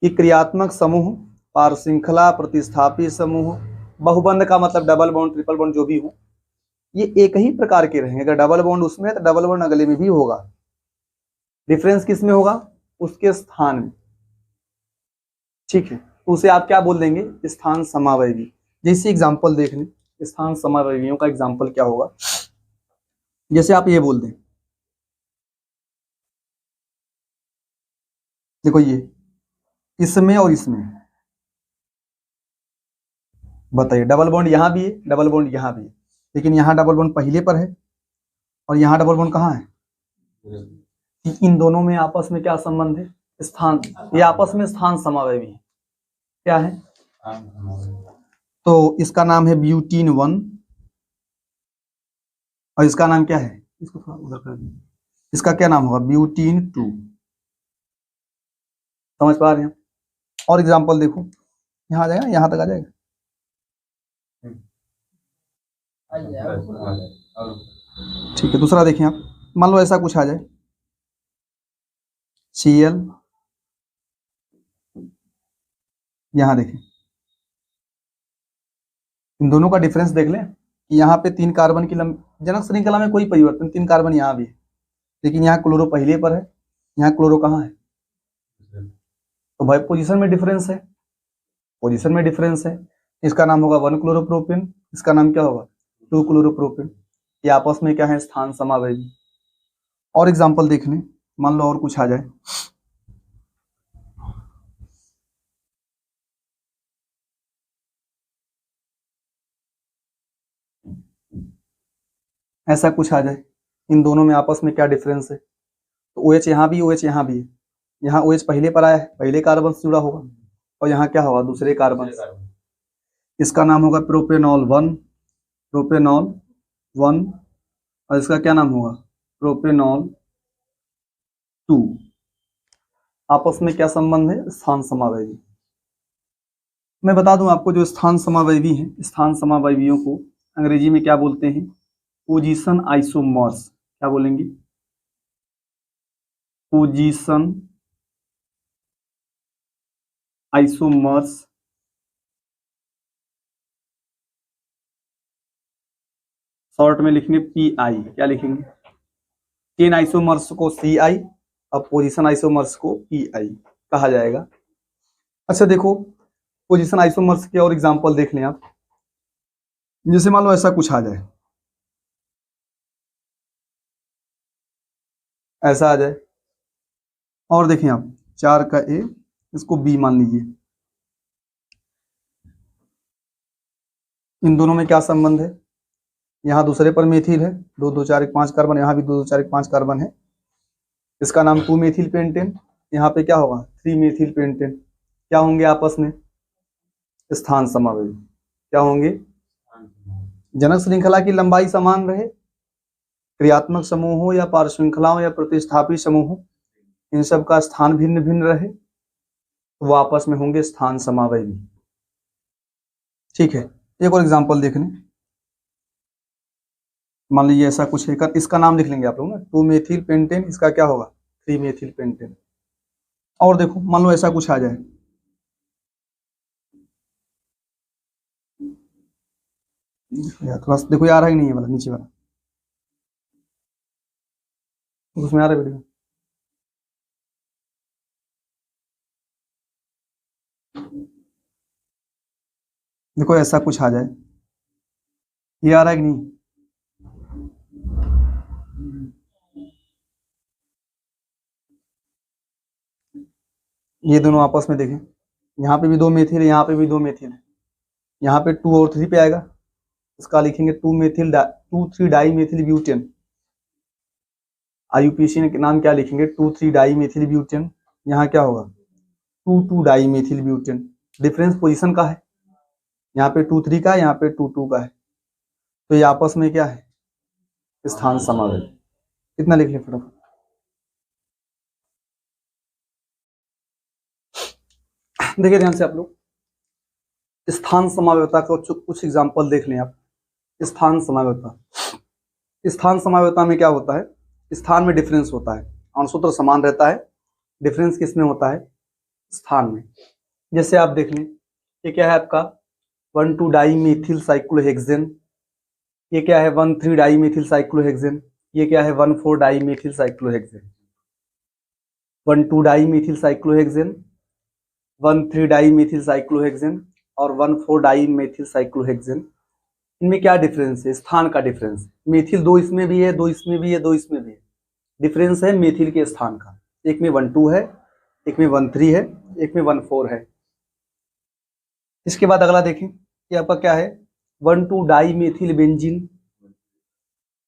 कि क्रियात्मक समूह, पार्श्व श्रृंखला, प्रतिस्थापी समूह, बहुबंध का मतलब डबल बॉन्ड, ट्रिपल बॉन्ड जो भी हो, ये एक ही प्रकार के रहेंगे। अगर डबल बॉन्ड उसमें है तो डबल बॉन्ड अगले में भी होगा। डिफरेंस किस में होगा? उसके स्थान में। ठीक है, तो उसे आप क्या बोल देंगे? स्थान समावयवी। जैसे एग्जाम्पल देख लें, स्थान समावयवियों का एग्जाम्पल क्या होगा? जैसे आप ये बोल दें, देखो ये इसमें और इसमें, बताइए डबल बॉन्ड यहाँ भी है, डबल बॉन्ड यहाँ भी है, लेकिन यहाँ डबल बॉन्ड पहले पर है और यहाँ डबल बॉन्ड कहाँ है? इन दोनों में आपस में क्या संबंध है? स्थान। ये आपस में स्थान समावयवी है। क्या है? तो इसका नाम है ब्यूटीन 1 और इसका नाम क्या है? इसको थोड़ा उधर कर दीजिए, इसका क्या नाम होगा? ब्यूटीन 2। समझ पा रहे हैं? और एग्जांपल देखो, यहाँ आ जाएगा, यहाँ तक आ जाएगा। ठीक है, दूसरा देखें आप, मान लो ऐसा कुछ आ जाए, Cl, यहाँ देखें, इन दोनों का डिफरेंस देख लें कि यहाँ पे 3 कार्बन की जनक श्रृंखला में कोई परिवर्तन, 3 कार्बन यहाँ भी है, लेकिन यहाँ क्लोरो पहले पर है, यहाँ क्लोरो कहाँ है? तो भाई पोजीशन में डिफरेंस है, पोजीशन में डिफरेंस है। इसका नाम होगा 1 क्लोरोप्रोपेन, इसका नाम क्या होगा? 2 क्लोरोप्रोपेन। ये आपस में क्या है? स्थान समावयवी। और एग्जांपल देख लें, मान लो और कुछ आ जाए, ऐसा कुछ आ जाए, इन दोनों में आपस में क्या डिफरेंस है? तो OH यहाँ भी, OH यहाँ भी है, यहाँ OH पहले पर आया है, पहले कार्बन से जुड़ा होगा, और यहाँ क्या होगा? दूसरे कार्बन। इसका नाम होगा प्रोपेनॉल 1, प्रोपेनॉल 1, और इसका क्या नाम होगा? प्रोपेनॉल 2। आपस में क्या संबंध है? स्थान समावयवी। मैं बता दूं आपको, जो स्थान समावयवी हैं, स्थान समावयवियों को अंग्रेजी में क्या बोलते हैं? Position isomers. क्या बोलेंगे? Position isomers. शॉर्ट में लिखेंगे PI। क्या लिखेंगे? चेन आइसोमर्स को CI, अब पोजीशन आइसोमर्स को PI कहा जाएगा। अच्छा देखो, पोजीशन आइसोमर्स के और एग्जांपल देख लें आप, जैसे मान लो ऐसा कुछ आ जाए, ऐसा आ जाए, और देखें आप 4 का A, इसको बी मान लीजिए। इन दोनों में क्या संबंध है? यहाँ दूसरे पर मेथिल है, 2 2 4 1 5 कार्बन, यहाँ भी 2 2 4 1 5 कार्बन है, इसका नाम 2 मेथिल पेंटेन। यहाँ पे क्या होगा? 3 मेथिल पेंटेन। क्या होंगे आपस में? स्थान समावेशी। क्या होंगे? जनक श्रृंखला की लंबाई समान रहे, क्रियात्मक समूह हो या पार्श्व श्रृंखला हो या प्रतिस्थापी समूह हो, इन सब का स्थान भिन्न भिन्न रहे तो वो आपस में होंगे स्थान समावेशी। ठीक है, एक और एग्जांपल देख लें। मान लीजिए ऐसा कुछ है, इसका नाम लिख लेंगे आप लोग ना, 2 मेथिल पेंटेन, इसका क्या होगा? 3 मेथिल पेंटेन। और देखो, मान लो ऐसा कुछ आ जाए, थोड़ा देखो आ रहा ही नहीं है वाला, नीचे वाला उसमें आ रहा है वीडियो। देखो ऐसा कुछ आ जाए, ये आ रहा है कि नहीं? ये दोनों आपस में देखें, यहाँ पे भी 2 मेथिल है, यहाँ पे भी 2 मेथिल है, यहाँ पे 2 और 3 पे आएगा, इसका लिखेंगे 2 डाई मेथिल ब्यूटेन। आईयूपीएसी ने नाम क्या लिखेंगे? 2 डाई मेथिल ब्यूटेन। यहाँ क्या होगा? 2 die methyl butane. Difference position का है, यहाँ पे 2 3 का है, यहाँ पे 2 2 का है, तो ये आपस में क्या है? स्थान समावेश। कितना लिख लें फटाफट? देखिए ध्यान से आप लोग, स्थान समावेशता का कुछ एग्जांपल देख लें आप। स्थान समावेशता, स्थान समावेशता में क्या होता है? स्थान में डिफरेंस होता है, अणुसूत्र समान रहता है, डिफरेंस किस में होता है? स्थान में। जैसे आप देख लें, ये क्या है आपका? 1 2 डाई मेथिल साइक्लोहेक्सेन। ये क्या है? 1 3 डाई मेथिल साइक्लोहेक्सेन। ये क्या है? 1 4 dimethyl cyclohexane. 1 2 dimethyl cyclohexane, 1 3 dimethyl cyclohexane और 1 4 डाई मेथिल साइक्लोहेक्सेन। इनमें क्या डिफरेंस है? स्थान का डिफरेंस। मेथिल 2 इसमें भी है, 2 इसमें भी है, 2 इसमें भी है। डिफरेंस है मेथिल के स्थान का, एक में 1 2 है, एक में 1 3 है, एक में 1 4 है। इसके बाद अगला देखें, ये आपका क्या है? 1 2 dimethyl benzene,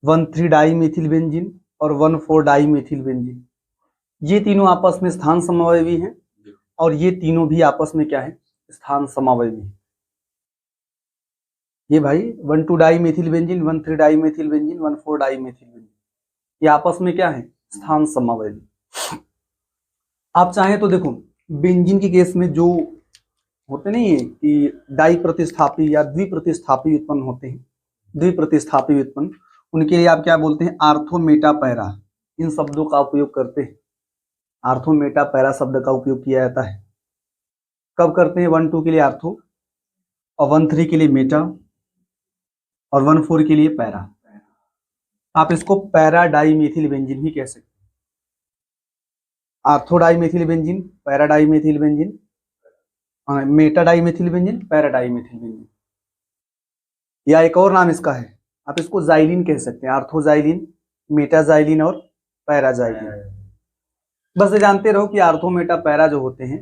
1 3 dimethyl benzene और 1 4 डाई मेथिल बेंजीन। ये तीनों आपस में स्थान समावेशी हैं और ये तीनों भी आपस में क्या है? स्थान समावेशी। ये भाई 1 2 dimethyl benzene, 1 3 dimethyl benzene, 1 4 dimethyl benzene, ये आपस में क्या है? स्थान समावेशी। आप चाहें तो देखो, बेंजीन के केस में जो होते नहीं है कि डाई प्रतिस्थापी या द्विप्रतिस्थापी व्युत्पन्न होते हैं, द्विप्रतिस्थापी व्युत्पन्न, उनके लिए आप क्या बोलते हैं? Ortho Meta para. इन शब्दों का उपयोग करते हैं, आर्थो मेटा पैरा शब्द का उपयोग किया जाता है। कब करते हैं? 1 2 के लिए आर्थो और 1 3 के लिए मेटा और 1 4 के लिए पैरा। आप इसको पैरा डाई मेथिल बेंजीन भी कह सकते हैं। Ortho dimethyl benzene, para dimethyl benzene, meta dimethyl benzene, para dimethyl benzene, या एक और नाम इसका है, आप इसको जाइलिन कह सकते हैं। आर्थोजाइलिन, मेटाजाइलिन और पैराजाइलिन। बस ये जानते रहो कि आर्थो मेटा पैरा जो होते हैं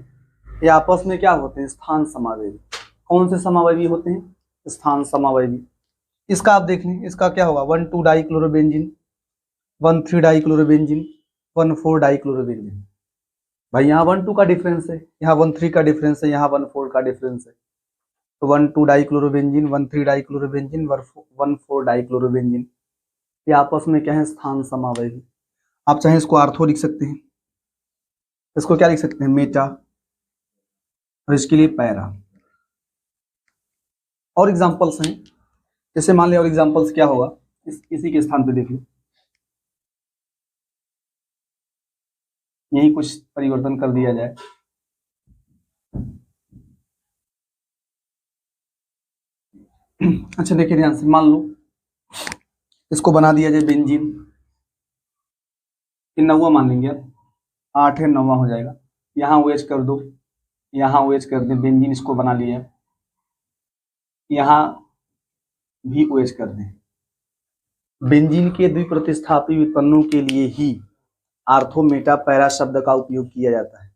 ये आपस में क्या होते हैं? स्थान समावेशी। कौन से समावेशी होते हैं? स्थान समावेशी। इसका आप देख लें, इसका क्या होगा? 1 2 dichlorobenzene, 1 3 dichlorobenzene, 1 4 dichlorobenzene. भाई यहाँ 1 2 का डिफरेंस है, यहाँ 1 3 का डिफरेंस है, यहाँ 1 4 का डिफरेंस है, तो 1 2 dichlorobenzene, 1 3 dichlorobenzene, 1 4 dichlorobenzene, ये आपस में क्या है? स्थान समावेशी। आप चाहे इसको आर्थो लिख सकते हैं, इसको क्या लिख सकते हैं? मेटा, और इसके लिए पैरा। और एग्जांपल्स हैं, जैसे मान लिया, और एग्जांपल्स क्या होगा? इसी के स्थान पे देख लो, यही कुछ परिवर्तन कर दिया जाए। अच्छा देखिए ध्यान से, मान लो इसको बना दिया जाए बेंजीन, ये 9वां मान लेंगे आप, 8 है 9वां हो जाएगा। यहाँ OH कर दो, यहाँ OH कर दें, बेंजीन इसको बना लिया, यहाँ भी OH कर दें। बेंजीन के द्विप्रतिस्थापी व्युत्पन्नों के लिए ही आर्थो मेटा पैरा शब्द का उपयोग किया जाता है।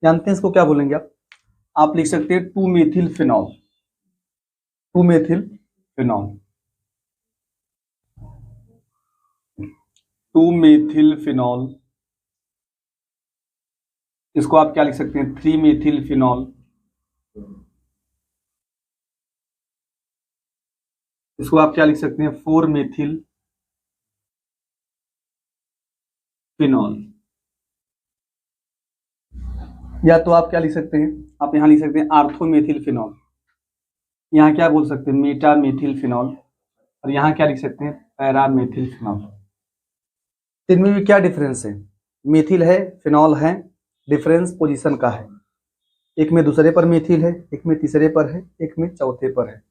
जानते हैं इसको क्या बोलेंगे आप लिख सकते हैं 2 methyl phenol, 2 methyl phenol, 2 methyl phenol. इसको आप क्या लिख सकते हैं 3 मेथिल फिनॉल, इसको आप क्या लिख सकते हैं 4 मेथिल फिनॉल। या तो आप क्या लिख सकते हैं, आप यहां लिख सकते हैं आर्थोमेथिल फिनॉल, यहाँ क्या बोल सकते हैं मेटा मेथिल फिनॉल, और यहाँ क्या लिख सकते हैं पैरामेथिल फिनॉल। इनमें भी क्या डिफरेंस है, मेथिल है फिनॉल है, डिफरेंस पोजीशन का है, एक में दूसरे पर मेथिल है, एक में तीसरे पर है, एक में चौथे पर है।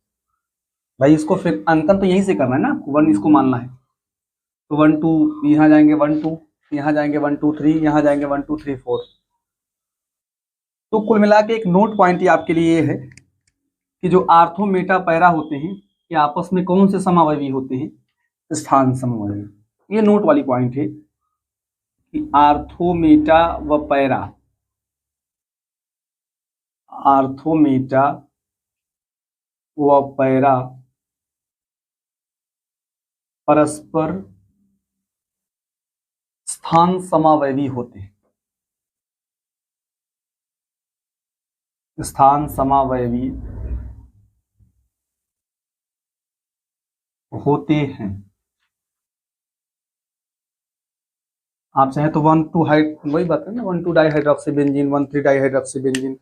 भाई इसको फिर अंकन तो यहीं से करना है ना, 1 इसको मानना है तो 1 2 यहाँ जाएंगे 1 2, यहाँ जाएंगे 1 2 3, यहाँ जाएंगे 1 2 3 4। तो कुल मिला के एक नोट पॉइंट आपके लिए ये है कि जो आर्थो मेटा पैरा होते हैं ये आपस में कौन से समावयवी होते हैं, स्थान समवयवी। ये नोट वाली पॉइंट है कि आर्थो मेटा व पैरा, आर्थो मेटा व पैरा परस्पर स्थान समावयवी होते हैं, स्थान समावयवी होते हैं। आप चाहे तो 1 2 वही बात है ना, 1 2 डाइहाइड्रोक्सीबेंजीन, 1 3 डाइहाइड्रोक्सीबेंजीन,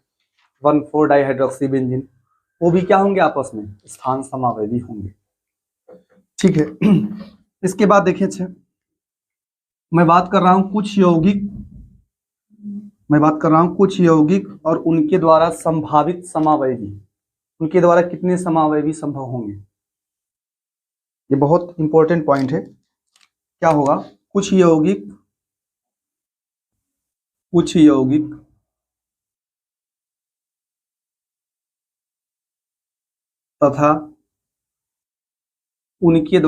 1 4 डाइहाइड्रोक्सीबेंजीन, वो भी क्या होंगे आपस में स्थान समावयवी होंगे। ठीक है। इसके बाद देखिए, अच्छा मैं बात कर रहा हूं कुछ यौगिक, मैं बात कर रहा हूं कुछ यौगिक और उनके द्वारा संभावित समावयवी, उनके द्वारा कितने समावयवी संभव होंगे। ये बहुत इंपॉर्टेंट पॉइंट है। क्या होगा, कुछ यौगिक, कुछ यौगिक तथा उनके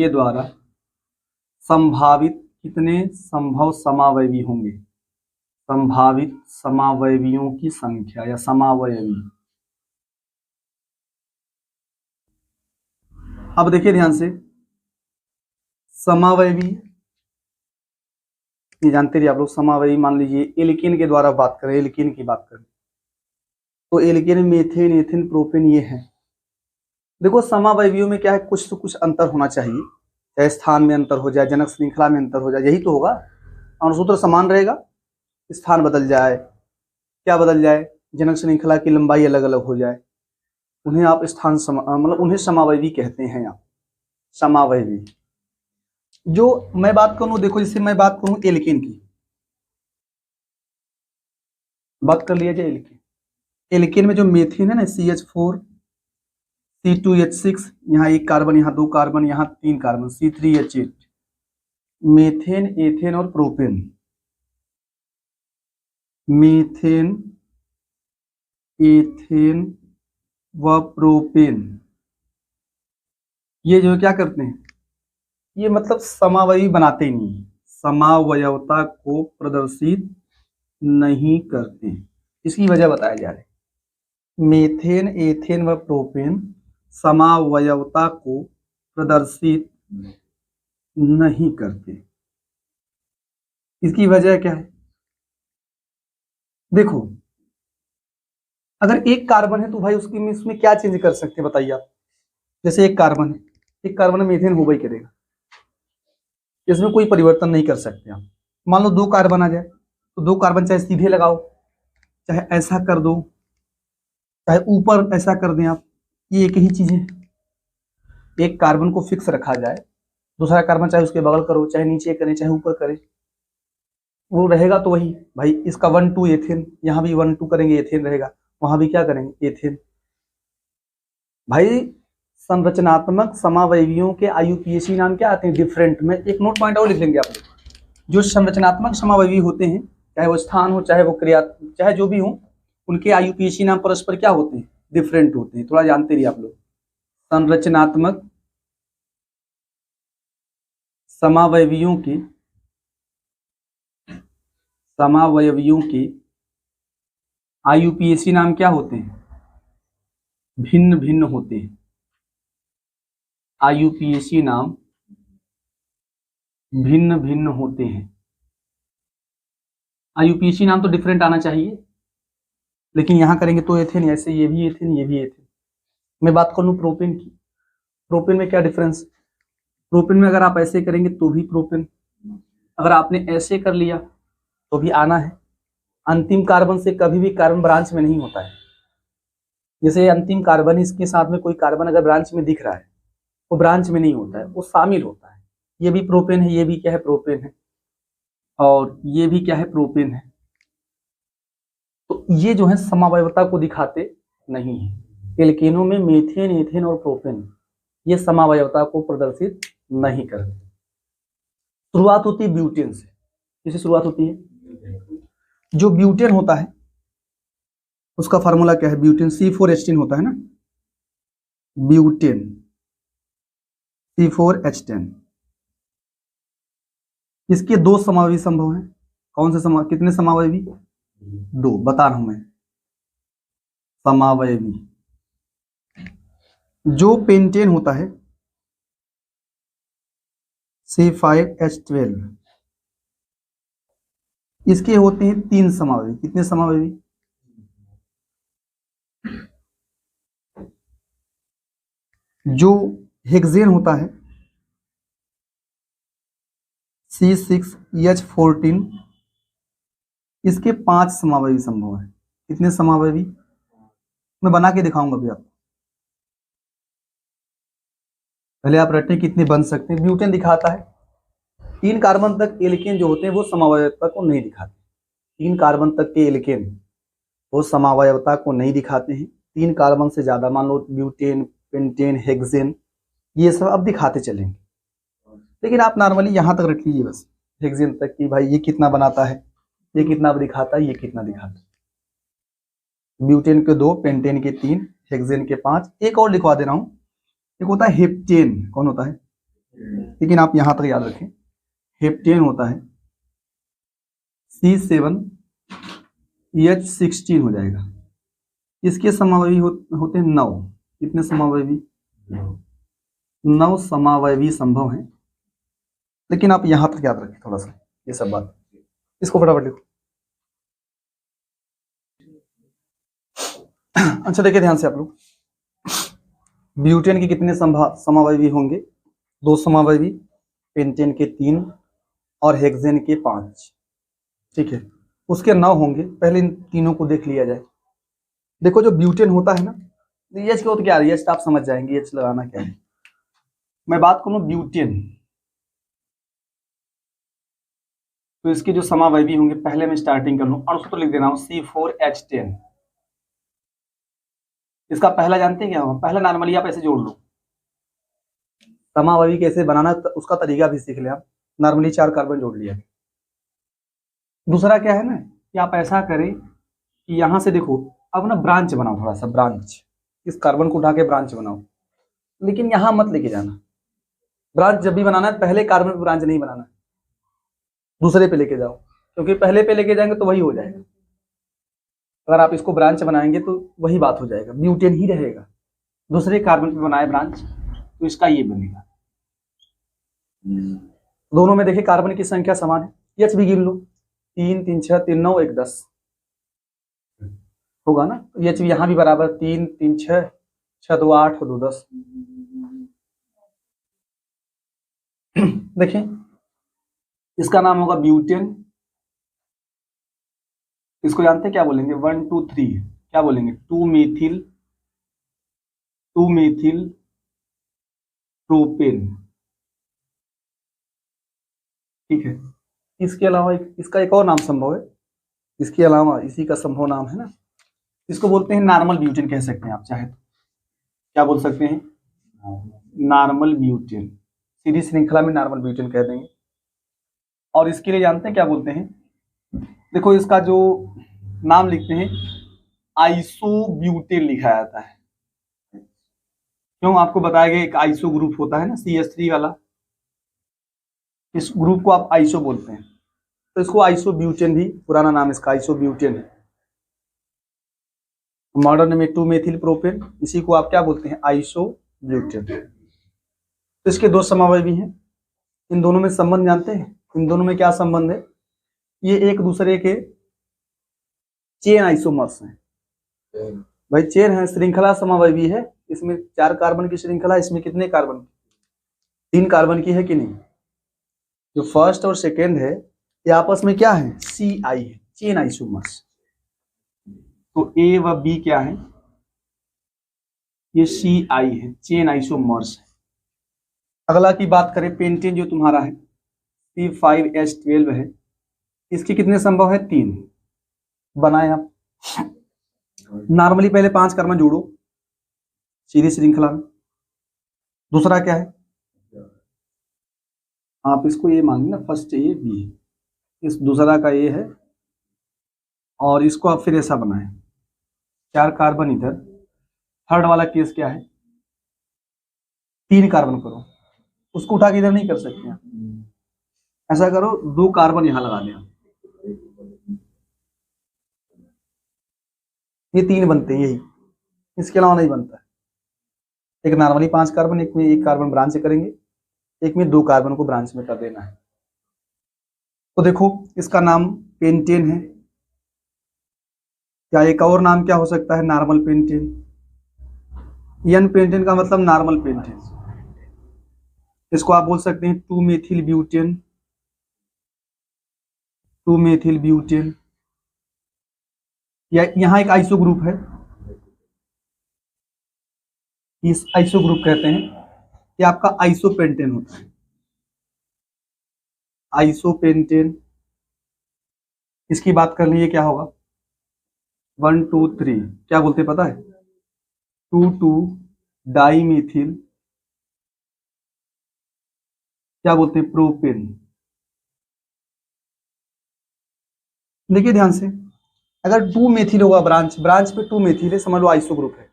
द्वारा संभावित कितने संभव समावयवी होंगे, संभावित समावयवियों की संख्या या समावयवी। अब देखिए ध्यान से, समावयवी ये जानते रहिए आप लोग, समावयवी मान लीजिए एल्केन के द्वारा बात करें, एल्केन की बात करें तो एल्केन मीथेन एथिन प्रोपेन ये है। देखो समावयवियों में क्या है, कुछ तो कुछ अंतर होना चाहिए, चाहे स्थान में अंतर हो जाए, जनक श्रृंखला में अंतर हो जाए, यही तो होगा। अणुसूत्र समान रहेगा, स्थान बदल जाए, क्या बदल जाए, जनक श्रृंखला की लंबाई अलग अलग हो जाए, उन्हें आप स्थान मतलब उन्हें समावयवी कहते हैं। आप समावयवी जो मैं बात करूं, देखो जैसे मैं बात करूं एल्केन की, बात कर लिया जाए एल्केन, एल्केन में जो मीथेन है ना CH4 C2H6, यहाँ एक कार्बन, यहाँ 2 कार्बन, यहाँ 3 कार्बन, C3H8, मीथेन एथेन और प्रोपेन, मीथेन एथेन व प्रोपेन, ये जो क्या करते हैं, ये मतलब समावयवी बनाते ही नहीं, समावयवता को प्रदर्शित नहीं करते। इसकी वजह बताया जा रही है, मीथेन एथेन व प्रोपेन समावयवता को प्रदर्शित नहीं करते। इसकी वजह क्या है, देखो अगर एक कार्बन है तो भाई उसकी इसमें क्या चेंज कर सकते हैं बताइए आप। जैसे एक कार्बन है, एक कार्बन में मीथेन होगा ही करेगा, इसमें कोई परिवर्तन नहीं कर सकते आप। मान लो 2 कार्बन आ जाए तो 2 कार्बन चाहे सीधे लगाओ, चाहे ऐसा कर दो, चाहे ऊपर ऐसा कर दें आप, ये एक ही चीज है। एक कार्बन को फिक्स रखा जाए, दूसरा कार्बन चाहे उसके बगल करो, चाहे नीचे करें, चाहे ऊपर करें, वो रहेगा तो वही। भाई इसका 1 2 एथेन, यहाँ भी 1 2 करेंगे एथेन रहेगा, वहां भी क्या करेंगे एथेन। भाई संरचनात्मक समावयवियों के IUPAC नाम क्या आते हैं, डिफरेंट। में एक नोट पॉइंट और लिख लेंगे आप लोग, जो संरचनात्मक समावयवी होते हैं, चाहे वो स्थान हो, चाहे वो क्रिया, चाहे जो भी हो, उनके IUPAC नाम परस्पर क्या होते हैं, डिफरेंट होते हैं। थोड़ा जानते रहिए आप लोग, संरचनात्मक समावयवियों के समावयवियों के IUPAC नाम क्या होते हैं? भिन्न भिन्न होते हैं। IUPAC नाम भिन्न भिन्न होते हैं। IUPAC नाम तो डिफरेंट आना चाहिए, लेकिन यहां करेंगे तो एथेन, ऐसे ये भी एथेन, ये भी एथेन। मैं बात कर लूं प्रोपेन की। प्रोपेन में क्या डिफरेंस? प्रोपेन में अगर आप ऐसे करेंगे तो भी प्रोपेन, अगर आपने ऐसे कर लिया तो भी आना है। अंतिम कार्बन से कभी भी कार्बन ब्रांच में नहीं होता है। जैसे अंतिम कार्बन, इसके साथ में कोई कार्बन अगर ब्रांच में दिख रहा है, वो ब्रांच में नहीं होता है, वो शामिल होता है। ये भी प्रोपेन है, ये भी क्या है? प्रोपेन है। और ये भी क्या है? प्रोपेन है। तो ये जो है समावयवता को दिखाते नहीं है। एल्केनों में मीथेन, एथेन और प्रोपेन ये समावयवता को प्रदर्शित नहीं करते। शुरुआत होती है ब्यूटेन से। किससे शुरुआत होती है? जो ब्यूटेन होता है उसका फार्मूला क्या है? ब्यूटेन C4H10 होता है ना, ब्यूटेन C4H10। इसके दो समावयवी संभव हैं। कौन से कितने समावयवी? दो, बता रहा हूं मैं। समावयवी जो पेंटेन होता है C5H12, इसके होते हैं तीन समावयवी। कितने समावयवी? जो हेक्सेन होता है C6H14, इसके 5 समावयवी संभव है। कितने समावयवी? मैं बना के दिखाऊंगा अभी आपको। पहले आप रटें कितने बन सकते हैं। ब्यूटेन दिखाता है 3 कार्बन तक एल्केन जो होते हैं वो समावयवता को नहीं दिखाते। 3 कार्बन तक के एल्केन वो समावयवता को नहीं दिखाते हैं। 3 कार्बन से ज्यादा, मान लो ब्यूटेन, पेंटेन, हेक्सेन, ये सब अब दिखाते चलेंगे। लेकिन आप नॉर्मली यहां तक रख लीजिए बस, हेक्सेन तक कि भाई ये कितना बनाता है, ये कितना दिखाता है, ये कितना दिखाता है। ब्यूटेन के 2, पेंटेन के 3, हेक्सेन के 5। एक और लिखवा दे रहा हूं, एक होता है हेप्टेन। कौन होता है? लेकिन आप यहां तक याद रखें, हेप्टेन होता है C7H16 हो जाएगा। इसके समावयवी होते हैं 9। कितने समावयवी? 9 समावयवी संभव है। लेकिन आप यहां तक याद रखें थोड़ा सा ये सब बात। इसको फटाफट लिखो। अच्छा देखिए ध्यान से आप लोग, ब्यूटेन के कितने समावयवी होंगे? 2 समावयवी, पेंटेन के 3 और हेक्सेन के 5। ठीक है, उसके 9 होंगे। पहले इन तीनों को देख लिया जाए। देखो जो ब्यूटेन होता है ना, एच को तो क्या है, एच आप समझ जाएंगे, एच लगाना क्या है। मैं बात करूं ब्यूटेन, तो इसके जो समावयवी होंगे, पहले मैं स्टार्टिंग कर लूं, अणु तो लिख दे रहा हूं C4H10। इसका पहला जानते हैं क्या होगा? पहला नॉर्मली आप ऐसे जोड़ लो। समावयवी कैसे बनाना उसका तरीका भी सीख ले आप। नॉर्मली 4 कार्बन जोड़ लिया। दूसरा क्या है ना कि आप ऐसा करें कि यहां से देखो, अब ना ब्रांच बनाओ, थोड़ा सा ब्रांच, इस कार्बन को उठा के ब्रांच बनाओ। लेकिन यहां मत लेके जाना। ब्रांच जब भी बनाना है पहले कार्बन पे ब्रांच नहीं बनाना, दूसरे पे लेके जाओ, क्योंकि पहले पे लेके जाएंगे तो वही हो जाएगा। अगर आप इसको ब्रांच बनाएंगे तो वही बात हो जाएगा, ब्यूटेन ही रहेगा। दूसरे कार्बन पे बनाए ब्रांच तो इसका ये बनेगा। दोनों में देखिए कार्बन की संख्या समान है। एच भी गिन लो, 3 3 6 3 9 1 10 होगा ना। तो एच भी यहां भी बराबर 3 3 6 6 2 8 2 10। देखिए इसका नाम होगा ब्यूटेन। इसको जानते हैं क्या बोलेंगे? 1 2 3 क्या बोलेंगे? 2 मीथिल प्रोपेन। ठीक है, इसके अलावा इसका एक और नाम संभव है। इसके अलावा इसी का संभव नाम है ना, इसको बोलते हैं नॉर्मल ब्यूटेन, कह सकते हैं आप चाहे तो। क्या बोल सकते हैं? Normal butane. सीधी श्रृंखला में नॉर्मल ब्यूटेन कह देंगे। और इसके लिए जानते हैं क्या बोलते हैं? देखो इसका जो नाम लिखते हैं आइसोब्यूटेन लिखा जाता है। क्यों? आपको बताया गया एक आइसो ग्रुप होता है ना, CH3 वाला, इस ग्रुप को आप आइसो बोलते हैं। तो इसको आइसोब्यूटेन भी, पुराना नाम इसका आइसोब्यूटेन है। मॉडर्न में 2 मेथिल प्रोपेन, इसी को आप क्या बोलते हैं, आइसोब्यूटेन। तो इसके दो समावयवी हैं, इन दोनों में संबंध जानते हैं, इन दोनों में क्या संबंध है, ये एक दूसरे के चेन आइसोमर्स हैं भाई, चेन है, श्रृंखला समावयवी है। इसमें 4 कार्बन की श्रृंखला, इसमें कितने कार्बन, 3 कार्बन की है कि नहीं। जो फर्स्ट और सेकेंड है ये आपस में क्या है, सी आई है, चेन आइसोमर्स। तो ए व बी क्या है, ये सी आई है, चेन आइसोमर्स है। अगला की बात करें, पेंटेन जो तुम्हारा है C5H12 है, इसके कितने संभव है, 3 बनाए आप। नॉर्मली पहले 5 कार्बन जोड़ो सीधी श्रृंखला में। दूसरा क्या है, आप इसको ये मांगे ना, फर्स्ट ए बी, इस दूसरा का ये है, और इसको आप फिर ऐसा बनाए, 4 कार्बन इधर। थर्ड वाला केस क्या है, 3 कार्बन करो, उसको उठा के इधर नहीं कर सकते हैं, ऐसा करो 2 कार्बन यहां लगा दें, ये 3 बनते हैं, यही, इसके अलावा नहीं बनता है। एक नॉर्मली 5 कार्बन, एक में 1 कार्बन ब्रांच करेंगे, एक में 2 कार्बन को ब्रांच में कर देना है। तो देखो इसका नाम पेंटेन है, क्या एक और नाम क्या हो सकता है, नॉर्मल पेंटेन। एन पेंटेन का मतलब नॉर्मल पेंटेन, इसको आप बोल सकते हैं 2 मेथिल ब्यूटेन, 2 मेथिल ब्यूटेन। या यहाँ एक आइसो ग्रुप है, इस आइसो ग्रुप कहते हैं, ये आपका आइसोपेंटेन होता है, आइसोपेंटेन। इसकी बात कर लीजिए क्या होगा, 1 2 3 क्या बोलते पता है, 2 डाई मेथिल, क्या बोलते हैं, प्रोपेन। देखिए ध्यान से, अगर 2 मेथिल होगा, ब्रांच पे 2 मेथिल है, समझ लो आइसो ग्रुप है।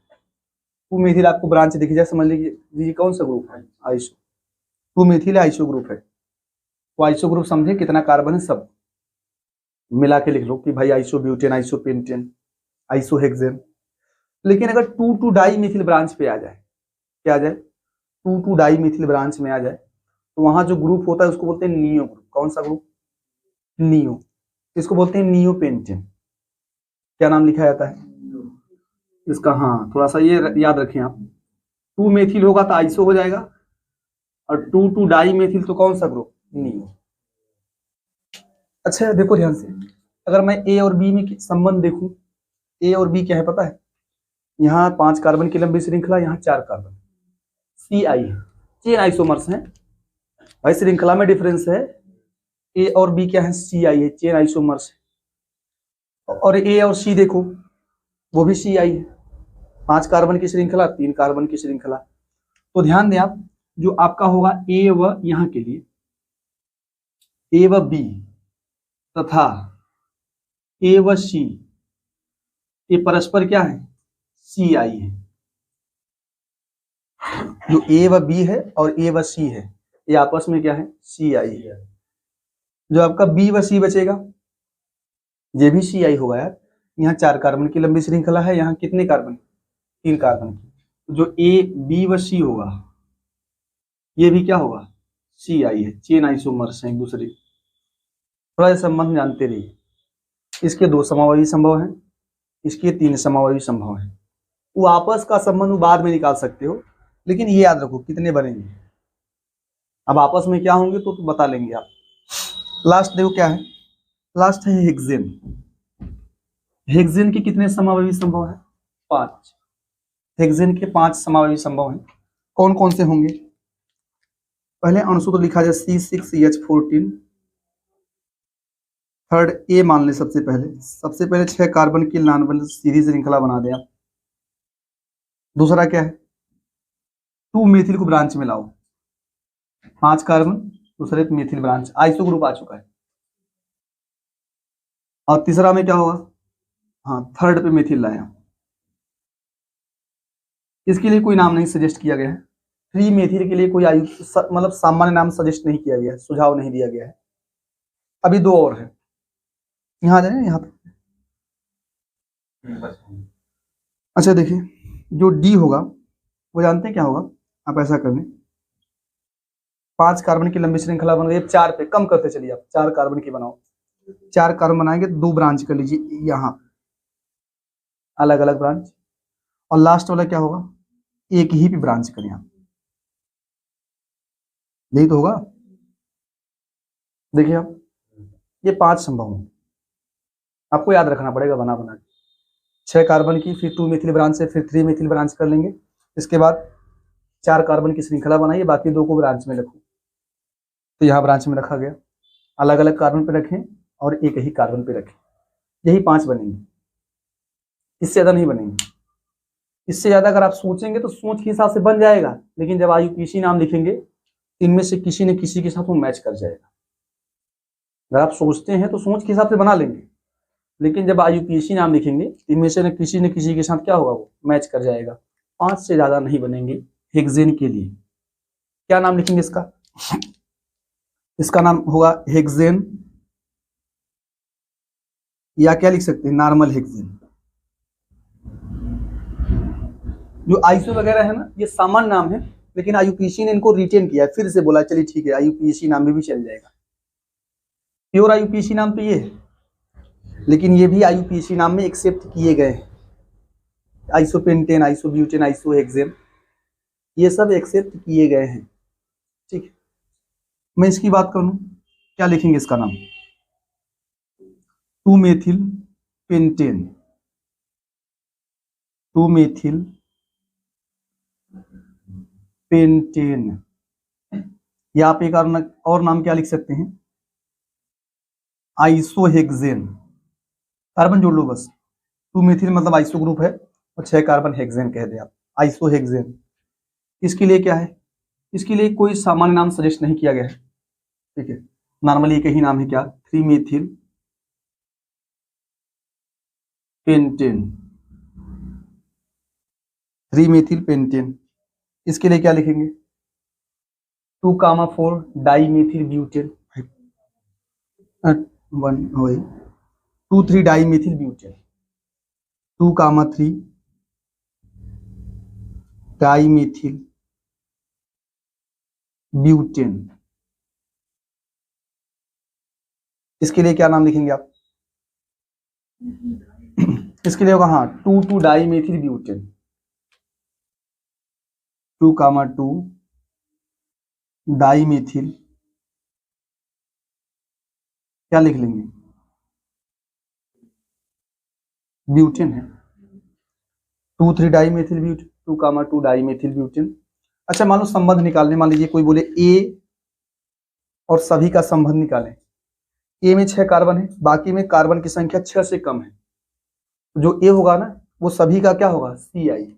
2 मेथिल आपको ब्रांच दिख जाए, समझ लीजिए कौन सा ग्रुप है, आइसो। 2 मेथिल आइसो ग्रुप है, तो आइसो ग्रुप समझे कितना कार्बन है, सब मिला के लिख लो कि भाई आइसोब्यूटेन, आइसोपेंटेन, आइसोहेक्सेन। लेकिन अगर 2 डाई मेथिल ब्रांच पे आ जाए, क्या आ जाए, 2 डाई मेथिल ब्रांच में आ जाए, तो वहां जो ग्रुप होता है उसको बोलते हैं नियो ग्रुप। कौन सा ग्रुप, नियो, इसको बोलते हैं नियोपेंटेन। क्या नाम लिखा जाता है इसका, हाँ थोड़ा सा ये याद रखें आप, 2 मेथिल होगा तो आइसो हो जाएगा, और 2 डाई मेथिल तो कौन सा ग्रुप, नियो। अच्छा देखो ध्यान से, अगर मैं ए और बी में संबंध देखूं, ए और बी क्या है पता है, यहाँ 5 कार्बन की लंबी श्रृंखला, यहाँ 4 कार्बन, सी आई है, चेन आइसोमर्स हैं भाई, श्रृंखला में डिफरेंस है। ए और बी क्या है, सी आई है, चेन आइसोमर्स है। और ए और सी देखो, वो भी सी आई है, 5 कार्बन की श्रृंखला, 3 कार्बन की श्रृंखला। तो ध्यान दें आप, जो आपका होगा ए व यहाँ के लिए ए व बी तथा ए व सी, ये परस्पर क्या है, सी आई है। जो ए व बी है और ए व सी है, ये आपस में क्या है, सी आई है। जो आपका बी व सी बचेगा, ये भी सी आई होगा यार। यहाँ 4 कार्बन की लंबी श्रृंखला है, यहाँ कितने कार्बन, 3 कार्बन की। जो ए बी व सी होगा, ये भी क्या होगा, सी आई है, चेन आइसोमर्स हैं एक दूसरे। थोड़ा सा संबंध जानते रहिए। इसके 2 समावयवी संभव हैं, इसके 3 समावयवी संभव हैं। वो आपस का संबंध वो बाद में निकाल सकते हो, लेकिन ये याद रखो कितने बनेंगे। अब आपस में क्या होंगे तो बता लेंगे आप। लास्ट देखो क्या है, लास्ट है हेक्सेन। हेक्सेन के कितने समावयवी संभव है, 5। हेक्सेन के 5 समावयवी संभव हैं। कौन कौन से होंगे, पहले अणु तो लिखा जाए C6H14, थर्ड ए मान ले। सबसे पहले 6 कार्बन की नॉन सीधी श्रृंखला बना दें आप। दूसरा क्या है, 2 मेथिल को ब्रांच में लाओ, 5 कार्बन, दूसरे पे मेथिल ब्रांच, आइसो ग्रुप आ चुका है। और तीसरा में क्या होगा, हाँ थर्ड पे मेथिल लाया। इसके लिए कोई नाम नहीं सजेस्ट किया गया है, 3 मेथिल के लिए कोई मतलब सामान्य नाम सजेस्ट नहीं किया गया है, सुझाव नहीं दिया गया है। अभी 2 और है, यहाँ आ जाए यहाँ पे। अच्छा देखिए, जो डी होगा वो जानते हैं क्या होगा, आप ऐसा कर लें, 5 कार्बन की लंबी श्रृंखला बन गई, 4 पे कम करते चलिए, आप 4 कार्बन की बनाओ, 4 कार्बन बनाएंगे, 2 ब्रांच कर लीजिए यहाँ, अलग अलग ब्रांच, और लास्ट वाला क्या होगा, एक ही पे ब्रांच करें आप, यही तो होगा। देखिए आप, ये 5 संभव है, आपको याद रखना पड़ेगा बना बना के। 6 कार्बन की, फिर 2 मिथिल ब्रांच से, फिर 3 मिथिल ब्रांच कर लेंगे, इसके बाद 4 कार्बन की श्रृंखला बनाइए, बाकी 2 को ब्रांच में रखो, तो यहाँ ब्रांच में रखा गया, अलग अलग कार्बन पे रखें और एक ही कार्बन पे रखें, यही 5 बनेंगे, इससे ज्यादा नहीं बनेंगे। इससे ज्यादा अगर आप सोचेंगे तो सोच के हिसाब से बन जाएगा, लेकिन जब IUPAC नाम लिखेंगे इनमें से किसी न किसी के साथ वो मैच कर जाएगा। अगर आप सोचते हैं तो सोच के हिसाब से बना लेंगे, लेकिन जब IUPAC नाम लिखेंगे इनमें से न किसी के साथ क्या होगा, वो मैच कर जाएगा। 5 से ज्यादा नहीं बनेंगे हेक्सेन के लिए। क्या नाम लिखेंगे इसका, इसका नाम होगा हेक्सेन, या क्या लिख सकते हैं, नॉर्मल हेक्सेन। जो आइसो वगैरह है ना, ये सामान्य नाम है, लेकिन IUPAC ने इनको रिटेन किया, फिर से बोला चलिए ठीक है IUPAC नाम में भी चल जाएगा। प्योर IUPAC नाम तो ये है, लेकिन ये भी IUPAC नाम में एक्सेप्ट किए गए हैं, आइसोपेंटेन, आइसोब्यूटेन, आइसोहेक्सेन, ये सब एक्सेप्ट किए गए हैं। ठीक है, मैं इसकी बात करूं, क्या लिखेंगे इसका नाम, 2 मेथिल पेंटेन, 2 मेथिल पेंटेन, या आप एक और नाम क्या लिख सकते हैं, आइसोहेक्सेन, कार्बन जोड़ लो बस, 2 मेथिल मतलब आइसो ग्रुप है, और 6 कार्बन हेक्सेन कह दे आप, आइसोहेक्सेन। इसके लिए क्या है, इसके लिए कोई सामान्य नाम सजेस्ट नहीं किया गया है, ठीक है, नॉर्मली एक ही नाम है, क्या, 3 मेथिल पेंटेन, 3 मेथिल पेंटेन। इसके लिए क्या लिखेंगे, 2,4 die methyl butane, 2,3 die methyl butane, 2,3 die methyl butane. इसके लिए क्या नाम लिखेंगे आप, इसके लिए होगा, हाँ, 2,2 die methyl butane, 2,2 die methyl, क्या लिख लेंगे, ब्यूटेन है, 2,3 die methyl butane, 2,2 die methyl butane. अच्छा मान लो संबंध निकालने, मान लीजिए कोई बोले ए और सभी का संबंध निकालें, ए में 6 कार्बन है, बाकी में कार्बन की संख्या 6 से कम है, जो ए होगा ना वो सभी का क्या होगा, CI।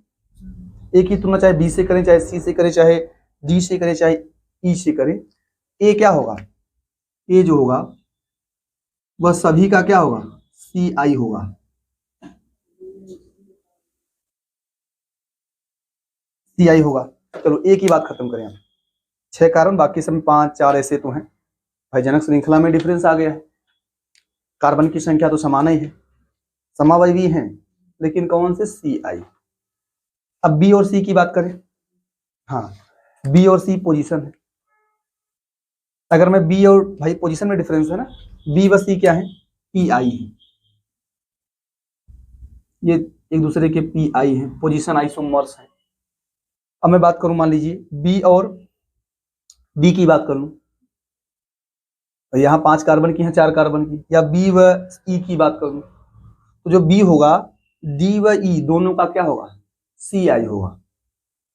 ए की तुलना चाहे बी से करें, चाहे सी से करें, चाहे डी से करें, चाहे ई से करें, ए क्या होगा, ए जो होगा वह सभी का क्या होगा, CI होगा। CI होगा। चलो ए की बात खत्म करें, 6 कार्बन, बाकी सब 5 4 ऐसे तो हैं, भाईजनक श्रृंखला में डिफरेंस आ गया है, कार्बन की संख्या तो समान ही है, समावयवी हैं, लेकिन कौन से, CI। अब बी और सी की बात करें, हाँ, बी और सी पोजीशन है, अगर मैं बी और, भाई पोजीशन में डिफरेंस है ना, बी व सी क्या है, PI है, ये एक दूसरे के PI है, पोजीशन आइसोमर्स है। अब मैं बात करूं, मान लीजिए बी और डी की बात कर लूं, तो यहाँ 5 कार्बन की है, 4 कार्बन की, या बी व ई की बात करूं, तो जो बी होगा, डी व ई दोनों का क्या होगा, CI होगा,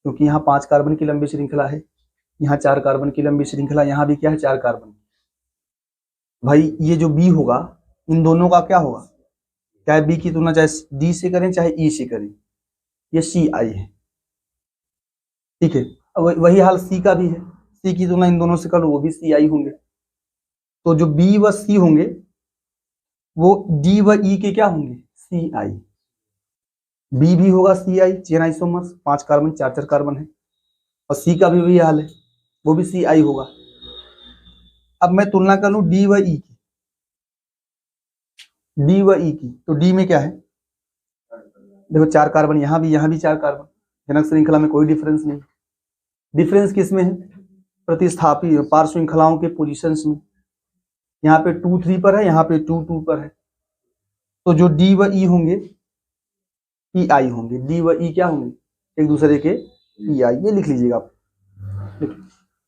क्योंकि यहाँ 5 कार्बन की लंबी श्रृंखला है, यहाँ 4 कार्बन की लंबी श्रृंखला, यहाँ भी क्या है, 4 कार्बन। भाई ये जो बी होगा इन दोनों का क्या होगा, चाहे बी की तुलना चाहे डी से करें चाहे ई से करें, ये CI है, ठीक है। अब वही हाल सी का भी है, सी की तुलना इन दोनों से करो, वो भी CI होंगे, तो जो बी व सी होंगे वो डी व ई के क्या होंगे, CI। बी भी होगा CI, chain isomers, 5 carbon 4 4 carbon है, और सी का भी वही हाल है, वो भी CI होगा। अब मैं तुलना कर लूं डी व ई की, डी व ई की, तो डी में क्या है, देखो 4 कार्बन, यहाँ भी 4 कार्बन, जनक श्रृंखला में कोई डिफरेंस नहीं। डिफरेंस किस में है, प्रतिस्थापी पार्श्व श्रृंखलाओं के पोजीशंस में, यहाँ पे 2 3 पर है, यहाँ पे 2 2 पर है। तो जो डी व ई होंगे पी आई होंगे, डी व ई क्या होंगे, एक दूसरे के पी आई, ये लिख लीजिएगा आप।